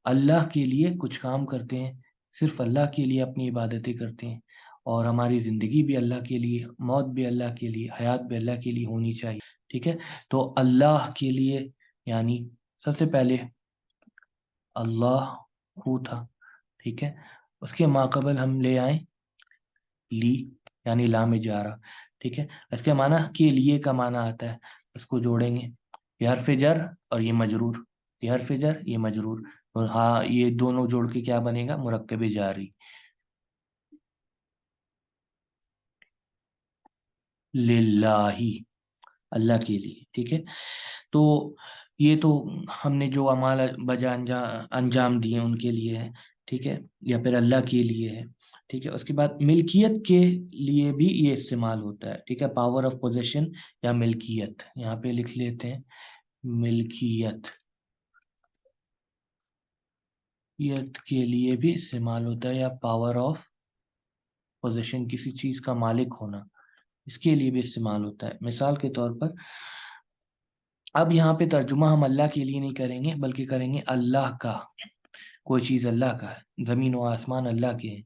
अल्लाह के लिए कुछ काम करते हैं, सिर्फ अल्लाह के लिए अपनी इबादतें करते हैं। और हमारी ज़िंदगी भी अल्लाह के लिए, मौत भी अल्लाह के लिए, हयात भी अल्लाह के लिए होनी चाहिए। ठीक है, तो अल्लाह के लिए, यानी सबसे पहले अल्लाह हू था। ठीक है, उसके माकबल हम ले आए ली, यानी ला में जा रहा। ठीक है, इसके माना के लिए का माना आता है, उसको जोड़ेंगे। ये हरफ जर और ये मजरूर, ये हरफ जर ये मजरूर, और हाँ, ये दोनों जोड़ के क्या बनेगा? मुरक्कब जारी। लिल्लाही, अल्लाह के लिए। ठीक है, तो ये तो हमने जो अमाल बजा अंजाम दिए उनके लिए है। ठीक है, या फिर अल्लाह के लिए है। ठीक है, उसके बाद मिल्कियत के लिए भी ये इस्तेमाल होता है। ठीक है, पावर ऑफ पोजेशन या मिल्कियत, यहाँ पे लिख लेते हैं मिल्कियत, यत के लिए भी इस्तेमाल होता है, या पावर ऑफ पोजेशन, किसी चीज का मालिक होना, इसके लिए भी इस्तेमाल होता है। मिसाल के तौर पर अब यहाँ पे तर्जुमा हम अल्लाह के लिए नहीं करेंगे, बल्कि करेंगे अल्लाह का। कोई चीज़ अल्लाह का है, ज़मीन व आसमान अल्लाह के हैं।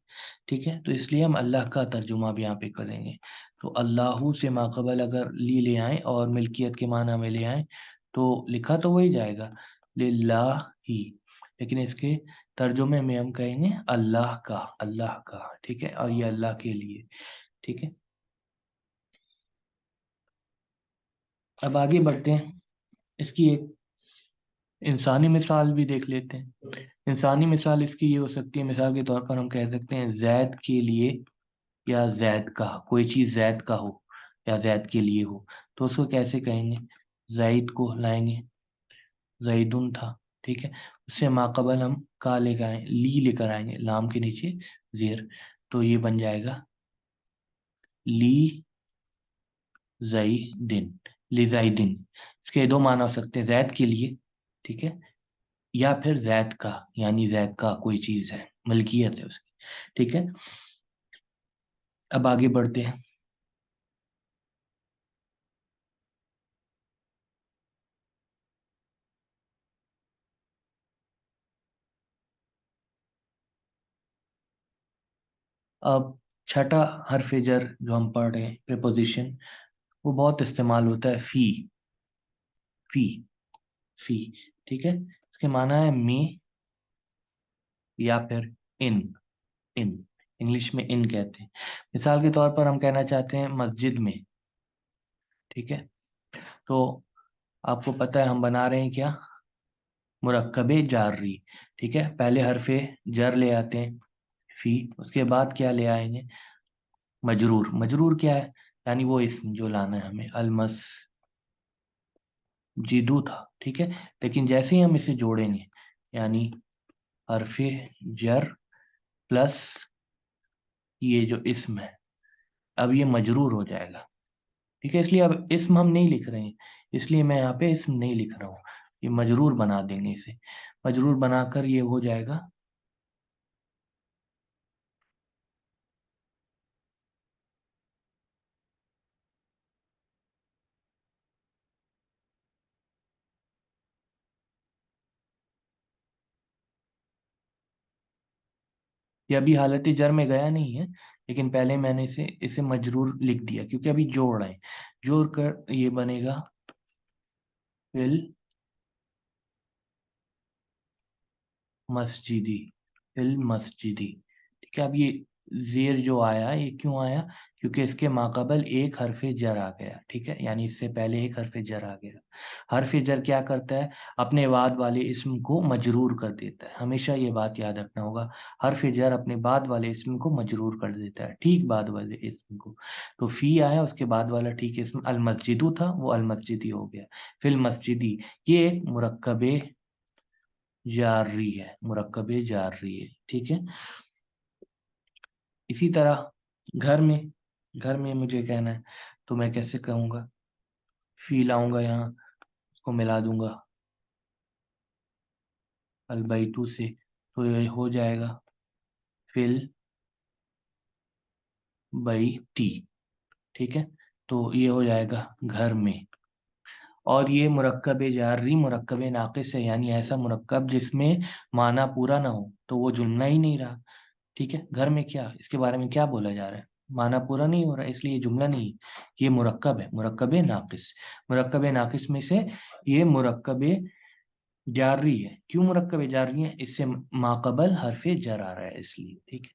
ठीक है, तो इसलिए हम अल्लाह का तर्जुमा भी यहाँ पे करेंगे। तो अल्लाहू से माकबल अगर ली ले आए और मिल्कियत के माना में ले आए, तो लिखा तो वही जाएगा लिल्लाही, लेकिन इसके तर्जुमे में हम कहेंगे अल्लाह का, अल्लाह का। ठीक है, और ये अल्लाह के लिए। ठीक है, अब आगे बढ़ते हैं। इसकी एक इंसानी मिसाल भी देख लेते हैं। इंसानी मिसाल इसकी ये हो सकती है, मिसाल के तौर पर हम कह सकते हैं जैद के लिए, या जैद का, कोई चीज जैद का हो या जैद के लिए हो, तो उसको कैसे कहेंगे? जैद को लाएंगे, जैदुन था। ठीक है, उससे माकबल हम का लेकर आए, ली लेकर आएंगे, लाम के नीचे जेर, तो ये बन जाएगा ली जैदिन, ली जैदिन। इसके दो माना हो सकते हैं, जैद के लिए। ठीक है, या फिर जैद का, यानी जैद का कोई चीज है, मलकियत है उसकी। ठीक है, अब आगे बढ़ते हैं। अब छठा हरफ जर जो हम पढ़ रहे हैं, प्रीपोजिशन, वो बहुत इस्तेमाल होता है, फी। फी, फी। ठीक है, इसके माना है में, या फिर इन। इन, इंग्लिश में इन कहते हैं। मिसाल के तौर पर हम कहना चाहते हैं मस्जिद में। ठीक है, तो आपको पता है हम बना रहे हैं क्या? मुरक्कबे जारी। ठीक है, पहले हरफे जर ले आते हैं फी, उसके बाद क्या ले आएंगे? मजरूर। मजरूर क्या है? यानी वो इसम जो लाना है हमें, अलमस जिदू था। ठीक है, लेकिन जैसे ही हम इसे जोड़ेंगे, यानी हरफे जर प्लस ये जो इसम है, अब ये मजरूर हो जाएगा। ठीक है, इसलिए अब इसम हम नहीं लिख रहे हैं, इसलिए मैं यहाँ पे इसम नहीं लिख रहा हूँ, ये मजरूर बना देंगे इसे। मजरूर बनाकर ये हो जाएगा ये अभी हालत जर में गया नहीं है, लेकिन पहले मैंने इसे मजरूर लिख दिया क्योंकि अभी जोड़ रहे हैं। जोड़ कर ये बनेगा फिल मस्जिदी, फिल मस्जिदी। ठीक है, अब ये जेर जो आया ये क्यों आया, क्योंकि इसके माकबल एक हरफ जर आ गया। ठीक है, यानी इससे पहले एक हरफ जर आ गया। हरफ जर क्या करता है, अपने बाद वाले इस्म को मजरूर कर देता है। हमेशा ये बात याद रखना होगा, हरफ जर अपने बाद वाले इस्म को मजरूर कर देता है, ठीक बाद वाले इस्म को। तो फी आया, उसके बाद वाला ठीक इस्म अल मस्जिदू था, वो अल मस्जिदी हो गया। फिल मस्जिदी, ये एक मुरक्कबे जारी है, मुरक्कबे जारी है। ठीक है, इसी तरह घर में, घर में मुझे कहना है तो मैं कैसे कहूँगा, फी लाऊंगा यहाँ, उसको मिला दूंगा अलबैतू से, तो ये हो जाएगा फिल बैती। ठीक है, तो ये हो जाएगा घर में। और ये मुरक्कब जारी मुरक्कब नाकिस है, यानी ऐसा मुरक्कब जिसमें माना पूरा ना हो, तो वो जुमला ही नहीं रहा। ठीक है, घर में क्या, इसके बारे में क्या बोला जा रहा है, माना पूरा नहीं हो रहा है, इसलिए ये जुमला नहीं, ये मुरक्कब है, मुरक्कब नाकिस। मुरक्कब नाकिस में से ये मुरक्कब जारी है। क्यों मुरक्कब जारी है, इससे माकबल हरफ जर आ रहा है इसलिए। ठीक है,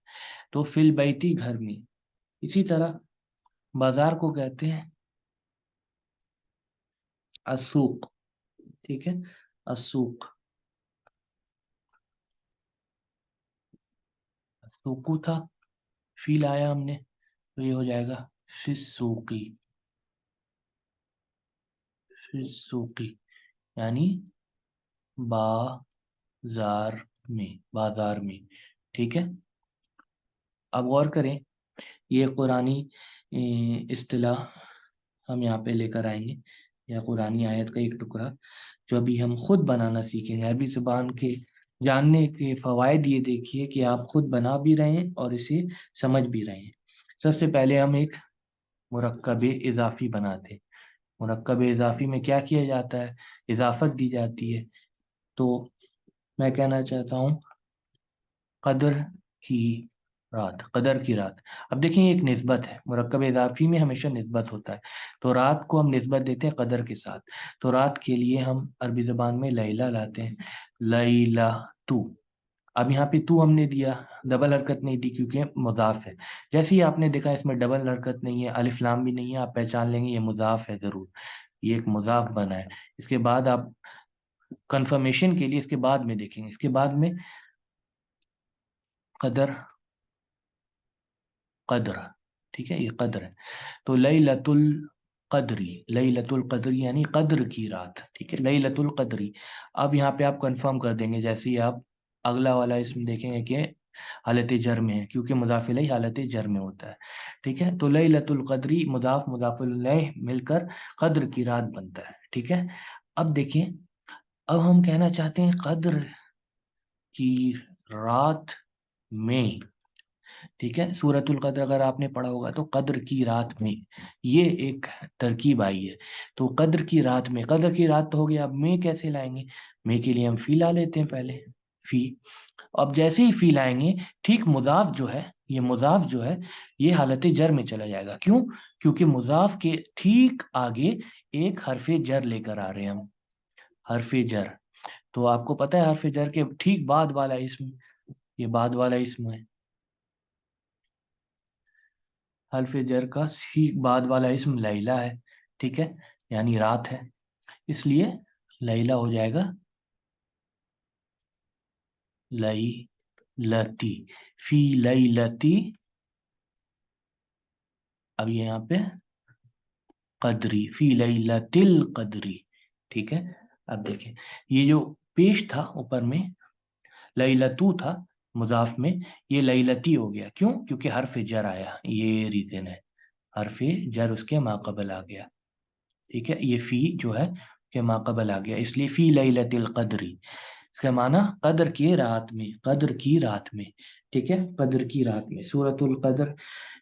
तो फिल बैती घर में। इसी तरह बाजार को कहते हैं असूक। ठीक है, असूक, सूकू था, फील आया हमने, तो ये हो जाएगा फिसूकी, फिसूकी, यानी बाजार में, बाजार में। ठीक है, अब गौर करें, ये कुरानी इस्तिलाह हम यहाँ पे लेकर आएंगे, या कुरानी आयत का एक टुकड़ा जो अभी हम खुद बनाना सीखेंगे। अरबी जुबान के जानने के फवायद ये देखिए कि आप खुद बना भी रहे हैं और इसे समझ भी रहे हैं। सबसे पहले हम एक मुरक्कब इजाफी बनाते हैं। मुरक्कब इजाफी में क्या किया जाता है, इजाफत दी जाती है। तो मैं कहना चाहता हूँ कदर की रात, कदर की रात। अब देखिए ये एक निस्बत है, मुरक्कब इजाफी में हमेशा निस्बत होता है। तो रात को हम निस्बत देते हैं कदर के साथ। तो रात के लिए हम अरबी ज़बान में लैला लाते हैं, लैला तू। अब यहाँ पे तू हमने दिया, डबल हरकत नहीं दी क्योंकि मुजाफ है। जैसे ही आपने देखा इसमें डबल हरकत नहीं है, अलिफ लाम भी नहीं है, आप पहचान लेंगे ये मुजाफ है जरूर, ये एक मुजाफ बना है। इसके बाद आप कंफर्मेशन के लिए इसके बाद में देखेंगे, इसके बाद में कदर, कद्र। ठीक है, ये कद्र है। तो लैलतुल कदरी, लैलतुल कदरी यानी कद्र की रात। ठीक है, लैलतुल कदरी। अब यहाँ पे आप कंफर्म कर देंगे जैसे ही आप अगला वाला इसमें देखेंगे कि हालत जर में है, क्योंकि मुजाफ इलैह हालत जर में होता है। ठीक है, तो लैलतुल कदरी मुजाफ मुजाफिल इलैह मिलकर कद्र की रात बनता है। ठीक है, अब देखिए, अब हम कहना चाहते हैं कद्र की रात में। ठीक है, सूरतुल कद्र अगर आपने पढ़ा होगा तो कद्र की रात में ये एक तरकीब आई है। तो कद्र की रात में, कद्र की रात तो हो गया, अब में कैसे लाएंगे, में के लिए हम फी ला लेते हैं पहले, फी। अब जैसे ही फी लाएंगे, ठीक मुजाफ जो है, ये मुजाफ जो है ये हालत जर में चला जाएगा। क्यों, क्योंकि मुजाफ के ठीक आगे एक हरफे जर लेकर आ रहे हैं हम, हरफे जर। तो आपको पता है हरफे जर के ठीक बाद वाला इसम, ये बाद वाला इसम है, हर्फ जर का ठीक बाद वाला इसम लैला है। ठीक है, यानी रात है, इसलिए लैला हो जाएगा लई लती, फी लई लती। अब ये यहाँ पे कदरी, फी लई लतिल कदरी। ठीक है, अब देखें ये जो पेश था ऊपर में लैलतू था मुजाफ में, ये लैलती हो गया। क्यों, क्योंकि हर्फ जर आया, ये रीजन है, हर्फ जर उसके माकबल आ गया। ठीक है, ये फी जो है के माकबल आ गया, इसलिए फी लैलतिल कदरी। इसका माना कदर की रात में, कदर की रात में। ठीक है, कदर की रात में, सूरतुल कदर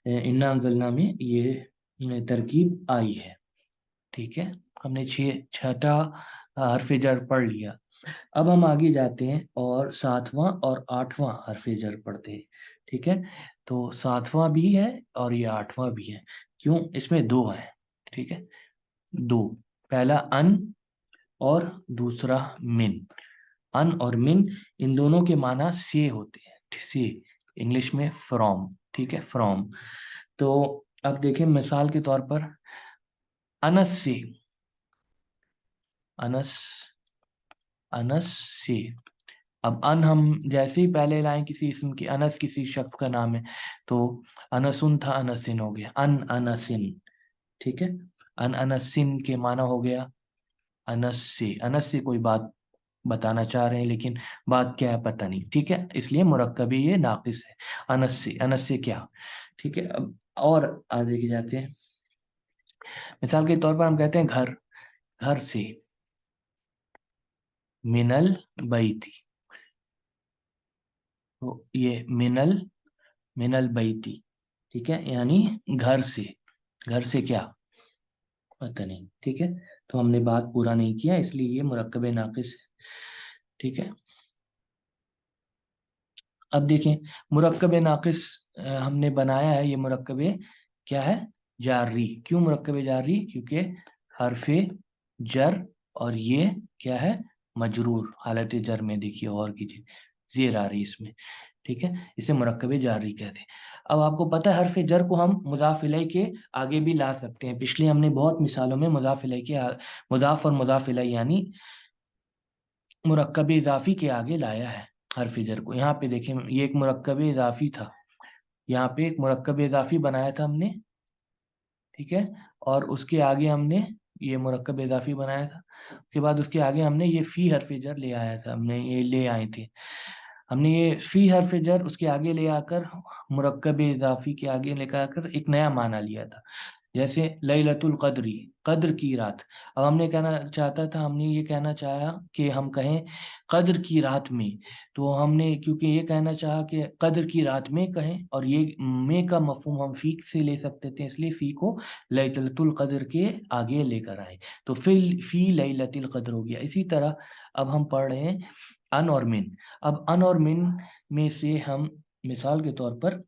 इन्ना अंजलना में ये तरकीब आई है। ठीक है, हमने छठा हरफ जर पढ़ लिया। اب ہم آگے جاتے ہیں اور 7واں اور 8واں حرف جر پڑھتے ہیں، ٹھیک ہے؟ تو 7واں بھی ہے اور یہ 8واں بھی ہے، کیوں؟ اس میں دو ہیں، ٹھیک ہے؟ دو، پہلا ان اور دوسرا من۔ ان اور من، ان دونوں کے معنی سے ہوتے ہیں، سے، انگلش میں فرام، ٹھیک ہے؟ فرام۔ تو اب دیکھیں مثال کے طور پر انس سے، انس، انس سے۔ اب ان ہم جیسے ہی پہلے لائیں کسی اسم کی، انس کسی شخص کا نام ہے، تو انسن تھا، انسن ہو گیا ان انسن، ٹھیک ہے؟ ان انسن کے معنی ہو گیا انس سے۔ انس سے کوئی بات بتانا چاہ رہے ہیں لیکن بات کیا ہے پتہ نہیں، ٹھیک ہے؟ اس لیے مرکب یہ ناقص ہے، انس سے۔ انس سے کیا، ٹھیک ہے؟ اب اور آگے کی جاتے ہیں، مثال کے طور پر ہم کہتے ہیں گھر، گھر سے، منل بیتی، تو یہ منل بیتی، ٹھیک ہے؟ یعنی گھر سے، گھر سے کیا پتہ نہیں، ٹھیک ہے؟ تو ہم نے بات پورا نہیں کیا، اس لیے یہ مرکب ناقص ہے، ٹھیک ہے؟ اب دیکھیں مرکب ناقص ہم نے بنایا ہے، یہ مرکب کیا ہے؟ جاری۔ کیوں مرکب جاری؟ کیونکہ حرف جر اور یہ کیا ہے؟ مجرور، حالت جر میں دیکھیے غور کیجیے، زیر آ رہی اس میں، ٹھیک ہے؟ اسے مرکب جاری کہتے ہیں۔ اب آپ کو پتہ ہے حرف جر کو ہم مضاف الیہ کے آگے بھی لا سکتے ہیں، پچھلے ہم نے بہت مثالوں میں مضاف الیہ کے مضاف اور مضاف الیہ یعنی مرکب اضافی کے آگے لایا ہے حرف جر کو۔ یہاں پہ دیکھیں یہ ایک مرکب اضافی تھا، یہاں پہ ایک مرکب اضافی بنایا تھا ہم نے، ٹھیک ہے؟ اور اس کے آگے ہم نے یہ مرکب اضافی بنایا تھا، اس کے بعد اس کے آگے ہم نے یہ فی حرف جر لے آیا تھا، ہم نے یہ لے آئے تھے، ہم نے یہ فی حرف جر اس کے آگے لے آ کر مرکب اضافی کے آگے لے آ کر ایک نیا معنی لیا تھا، جیسے لیلۃ القدری، قدر کی رات۔ اب ہم نے کہنا چاہتا تھا، ہم نے یہ کہنا چاہا کہ ہم کہیں قدر کی رات میں، تو ہم نے کیونکہ یہ کہنا چاہا کہ قدر کی رات میں کہیں، اور یہ میں کا مفہوم ہم فی سے لے سکتے تھے، اس لیے فی کو لیلۃ القدر کے آگے لے کر آئے، تو فی لیلۃ القدر ہو گیا۔ اسی طرح اب ہم پڑھ رہے ہیں ان اور من۔ اب ان اور من میں سے ہم مثال کے طور پر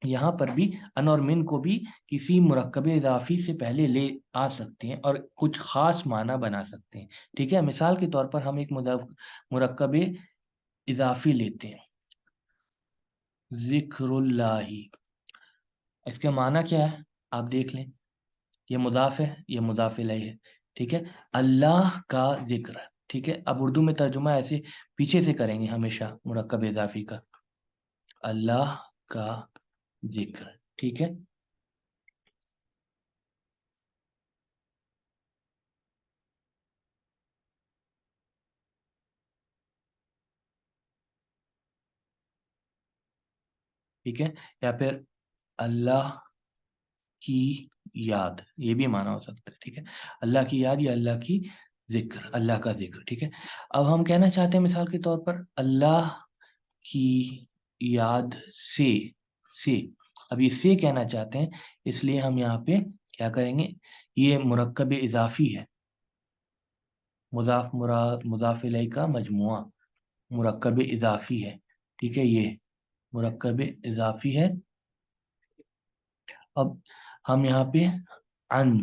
یہاں پر بھی ان اور من کو بھی کسی مرکب اضافی سے پہلے لے آ سکتے ہیں اور کچھ خاص معنی بنا سکتے ہیں، ٹھیک ہے؟ مثال کے طور پر ہم ایک مرکب اضافی لیتے ہیں، ذکر اللہ، اس کے معنی کیا ہے آپ دیکھ لیں، یہ مضاف ہے، یہ مضاف الیہ ہے، ٹھیک ہے؟ اللہ کا ذکر، ٹھیک ہے؟ اب اردو میں ترجمہ ایسے پیچھے سے کریں گے ہمیشہ مرکب اضافی کا، اللہ کا ذکر، ٹھیک ہے؟ ٹھیک ہے؟ یا پھر اللہ کی یاد، یہ بھی مانا ہو سکتا ہے، ٹھیک ہے؟ اللہ کی یاد یا اللہ کی ذکر، اللہ کا ذکر، ٹھیک ہے؟ اب ہم کہنا چاہتے ہیں مثال کے طور پر اللہ کی یاد سے، اب یہ سے کہنا چاہتے ہیں، اس لیے ہم یہاں پہ کیا کریں گے؟ یہ مرکب اضافی ہے، مضاف مراد مضاف الیہ کا مجموعہ مرکب اضافی ہے، ٹھیک ہے؟ یہ مرکب اضافی ہے۔ اب ہم یہاں پہ ان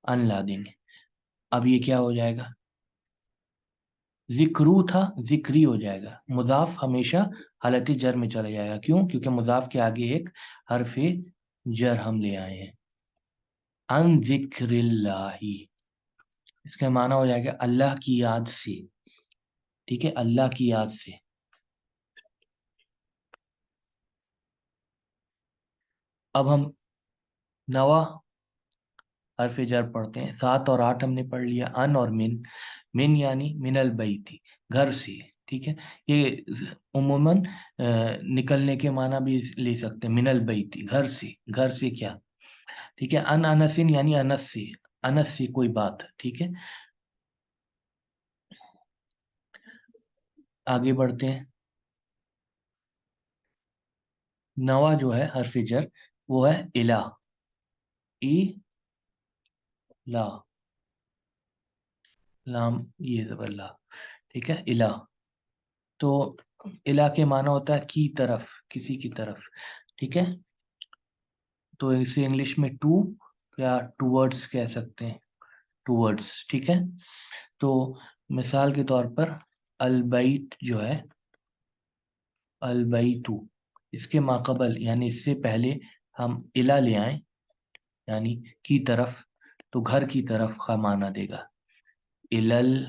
ان لا دیں گے، اب یہ کیا ہو جائے گا؟ ذکرو تھا، ذکری ہو جائے گا، مضاف ہمیشہ حالت جر میں چلا جائے گا، کیوں؟ کیونکہ مضاف کے آگے ایک حرف جر ہم لے آئے ہیں، ان ذکر اللہ، اس کا معنی ہو جائے گا اللہ کی یاد سے، ٹھیک ہے؟ اللہ کی یاد سے۔ اب ہم نوا حرف جر پڑھتے ہیں، 7 اور 8 ہم نے پڑھ لیا، ان اور من، من یعنی من البیتی، گھر سے، ٹھیک ہے؟ یہ عموماً نکلنے کے معنی بھی لے سکتے ہیں، من البیتی، گھر سے، گھر سے کیا، ٹھیک ہے؟ ان انسن یعنی انس سے، انس سے کوئی بات، ٹھیک ہے؟ آگے بڑھتے ہیں، نوا جو ہے حرف جر وہ ہے الہ، ای لا، لام یہ زبر لا، ٹھیک ہے، الہ. تو الہ کے معنی ہوتا ہے کی طرف، کسی کی طرف، ٹھیک ہے. تو اسے انگلش میں ٹو یا ٹوورڈس کہہ سکتے ہیں، ٹوورڈس، ٹھیک ہے. تو مثال کے طور پر البیت جو ہے، البیتو، اس کے ماقبل یعنی اس سے پہلے ہم الہ لے آئیں یعنی کی طرف، تو گھر کی طرف کا معنی دے گا، الل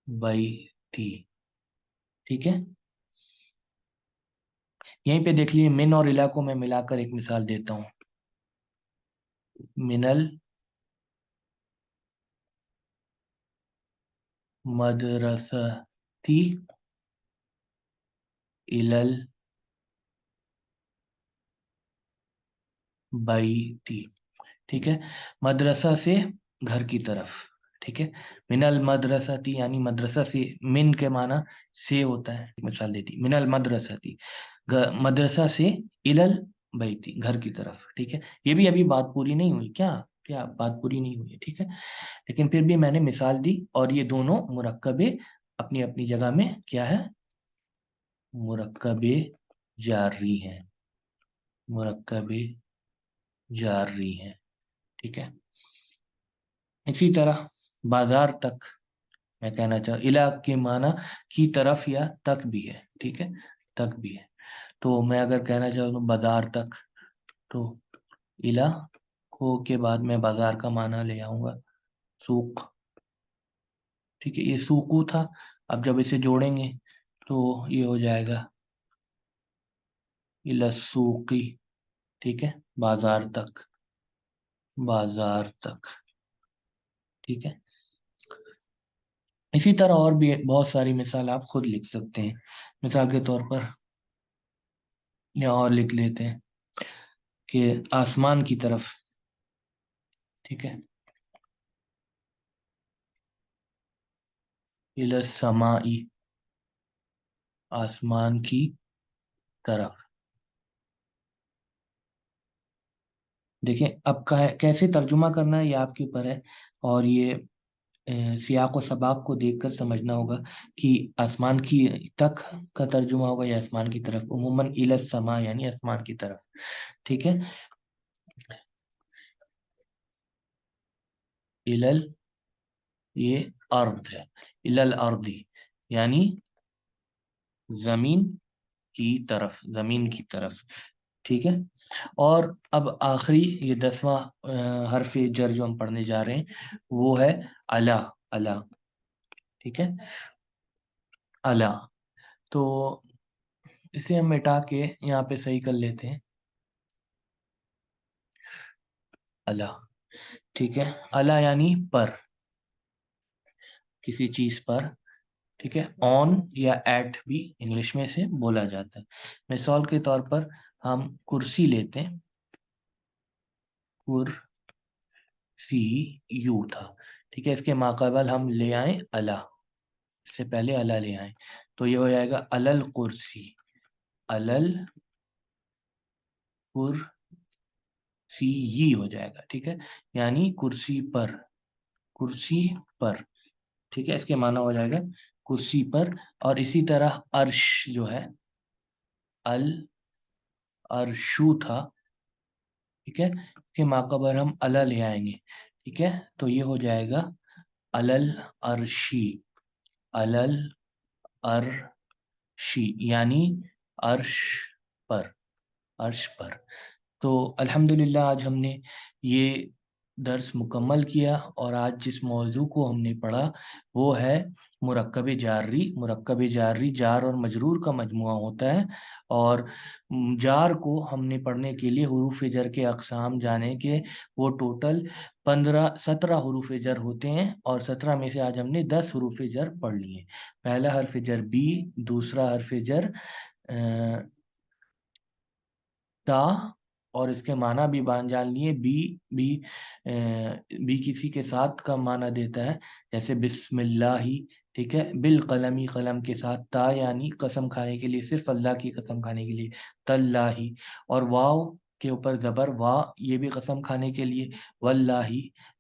بیتی، ٹھیک ہے. یہیں پہ دیکھ لیے من اور الہ کو میں ملا کر ایک مثال دیتا ہوں. منل مدرستی الل بیتی، ٹھیک ہے. مدرسہ سے گھر کی طرف، ٹھیک ہے. من المدرستی یعنی مدرسہ سے، من کے معنی سے ہوتا ہے، مثال دیتی من المدرستی، مدرسہ سے الل بیتی، گھر کی طرف، ٹھیک ہے. یہ بھی ابھی بات پوری نہیں ہوئی، کیا کیا بات پوری نہیں ہوئی ہے، ٹھیک ہے. لیکن پھر بھی میں نے مثال دی، اور یہ دونوں مرکبے اپنی اپنی جگہ میں کیا ہے، مرکبے جاری ہیں، مرکبے جاری ہیں، ٹھیک ہے. اسی طرح بازار تک میں کہنا چاہوں، الہ کے معنی کی طرف یا تک بھی ہے، ٹھیک ہے، تک بھی ہے. تو میں اگر کہنا چاہوں تو بازار تک، تو الہ کو کے بعد میں بازار کا معنی لے آؤں گا، سوق، ٹھیک ہے. یہ سوقو تھا، اب جب اسے جوڑیں گے تو یہ ہو جائے گا الى السوقی، ٹھیک ہے، بازار تک، بازار تک، ٹھیک ہے. اسی طرح اور بھی بہت ساری مثال آپ خود لکھ سکتے ہیں. مثال کے طور پر یا اور لکھ لیتے ہیں کہ آسمان کی طرف، ٹھیک ہے، الى السمائی، آسمان کی طرف. دیکھیں اب کیسے ترجمہ کرنا ہے یہ آپ کے اوپر ہے، اور یہ سیاق و سباق کو دیکھ کر سمجھنا ہوگا کہ آسمان کی تک کا ترجمہ ہوگا یا آسمان کی طرف. عموماً الی السما یعنی آسمان کی طرف، ٹھیک ہے. الل یہ ارض ہے، الی الارضی یعنی زمین کی طرف، زمین کی طرف، ٹھیک ہے. اور اب آخری یہ 10واں حرف جر جو ہم پڑھنے جا رہے ہیں وہ ہے الا، الا، ٹھیک ہے، الا. تو اسے ہم مٹا کے یہاں پہ صحیح کر لیتے ہیں، الا، ٹھیک ہے. الا یعنی پر، کسی چیز پر، ٹھیک ہے. آن یا ایٹ بھی انگلش میں سے بولا جاتا ہے. مثال کے طور پر ہم کرسی لیتے ہیں، کرسی یو تھا، ٹھیک ہے. اس کے ماقبل ہم لے آئیں الا، اس سے پہلے الا لے آئیں تو یہ ہو جائے گا الل کرسی، الل کرسی یہ ہو جائے گا، ٹھیک ہے، یعنی کرسی پر، کرسی پر، ٹھیک ہے. اس کے معنی ہو جائے گا کرسی پر. اور اسی طرح عرش جو ہے الارشو تھا، ٹھیک ہے، اس کے ماقبل ہم الا لے آئیں گے، ٹھیک ہے. تو یہ ہو جائے گا الل ارشی، الل ارشی یعنی عرش پر، عرش پر. تو الحمدللہ آج ہم نے یہ درس مکمل کیا، اور آج جس موضوع کو ہم نے پڑھا وہ ہے مرکب جاری. مرکب جاری جار اور مجرور کا مجموعہ ہوتا ہے، اور جار کو ہم نے پڑھنے کے لیے حروف جر کے اقسام جانے کہ وہ ٹوٹل 17 حروف جر ہوتے ہیں، اور 17 میں سے آج ہم نے 10 حروف جر پڑھ لیے. پہلا حرف جر بی، دوسرا حرف جر تا، اور اس کے معنی بھی جان لیے. بی کسی کے ساتھ کا معنی دیتا ہے، جیسے بسم اللہ، ٹھیک ہے. بالقلمی، قلم کے ساتھ. تا یعنی قسم کھانے کے لیے، صرف اللہ کی قسم کھانے کے لیے، تاللہ. اور واو کے اوپر زبر وا، یہ بھی قسم کھانے کے لیے، واللہ،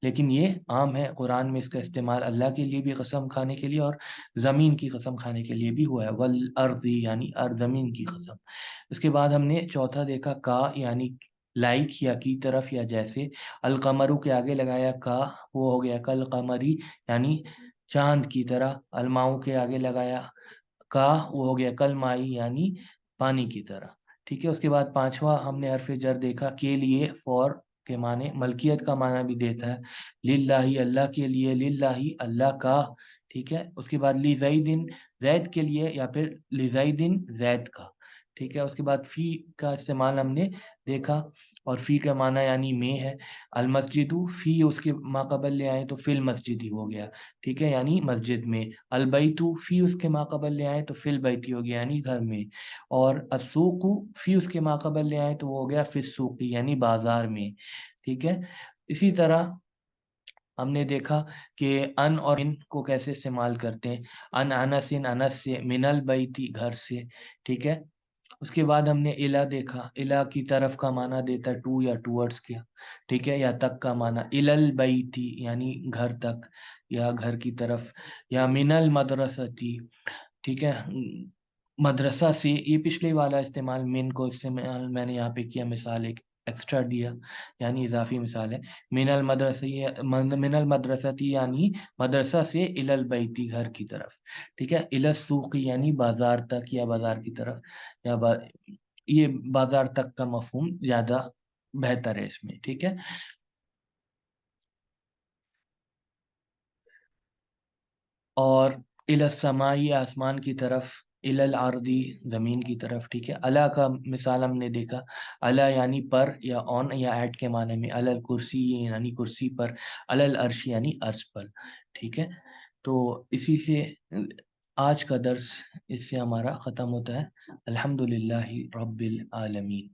لیکن یہ عام ہے قرآن میں اس کا استعمال اللہ کے لیے بھی قسم کھانے کے لیے اور زمین کی قسم کھانے کے لیے بھی ہوا ہے، والارض یعنی زمین کی قسم۔ اس کے بعد ہم نے چوتھا دیکھا کا یعنی لائک یا کی طرف یا جیسے، القمرو کے آگے لگایا کا، وہ ہو گیا کل قمری یعنی چاند کی طرح، الماؤں کے آگے لگایا کا، وہ ہو گیا کل مائی یعنی پانی کی طرح، ٹھیک ہے۔ اس کے بعد پانچواں ہم نے حرف جر دیکھا کے لیے، فور کے معنی ملکیت کا معنی بھی دیتا ہے، للہ اللہ کے لیے، للہ اللہ کا، ٹھیک ہے۔ اس کے بعد لی زیدن زید کے لیے یا پھر لی زیدن زید کا، ٹھیک ہے۔ اس کے بعد فی کا استعمال ہم نے دیکھا، اور فی کا معنی یعنی میں ہے، المسجد فی اس کے ماقبل لے آئے تو فی المسجد ہی ہو گیا، ٹھیک ہے، یعنی مسجد میں، البیت فی اس کے ماقبل لے آئے تو فی البیت ہی ہو گیا یعنی گھر میں، اور السوق فی اس کے ماقبل لے آئے تو وہ ہو گیا فی السوق یعنی بازار میں، ٹھیک ہے۔ اسی طرح ہم نے دیکھا کہ ان اور ان کو کیسے استعمال کرتے ہیں، ان انس، انس سے، من البیتی گھر سے، ٹھیک ہے۔ اس کے بعد ہم نے الا دیکھا، الا کی طرف کا معنی دیتا ہے ٹو یا ٹورڈز کیا، ٹھیک ہے، یا تک کا معنی، الالبیتی یعنی گھر تک یا گھر کی طرف، یا من المدرستی، ٹھیک ہے، مدرسہ سے، یہ پچھلے والا استعمال من کو استعمال میں نے یہاں پہ کیا، مثال ایک ایکسٹرا دیا یعنی اضافی مثال ہے، من المدرسی، من المدرستی یعنی مدرسہ سے، الی البیتی گھر کی طرف، ٹھیک ہے، الی السوق یعنی بازار تک یا بازار کی طرف، یا یہ بازار تک کا مفہوم زیادہ بہتر ہے اس میں، ٹھیک ہے۔ اور الی السمائی آسمان کی طرف، الی الارضی زمین کی طرف، ٹھیک ہے۔ الا کا مثال ہم نے دیکھا، الا یعنی پر یا آن یا ایٹ کے معنی میں، الی الکرسی یعنی کرسی پر، الی العرش یعنی عرش پر، ٹھیک ہے۔ تو اسی سے آج کا درس اس سے ہمارا ختم ہوتا ہے، الحمدللہ رب العالمین۔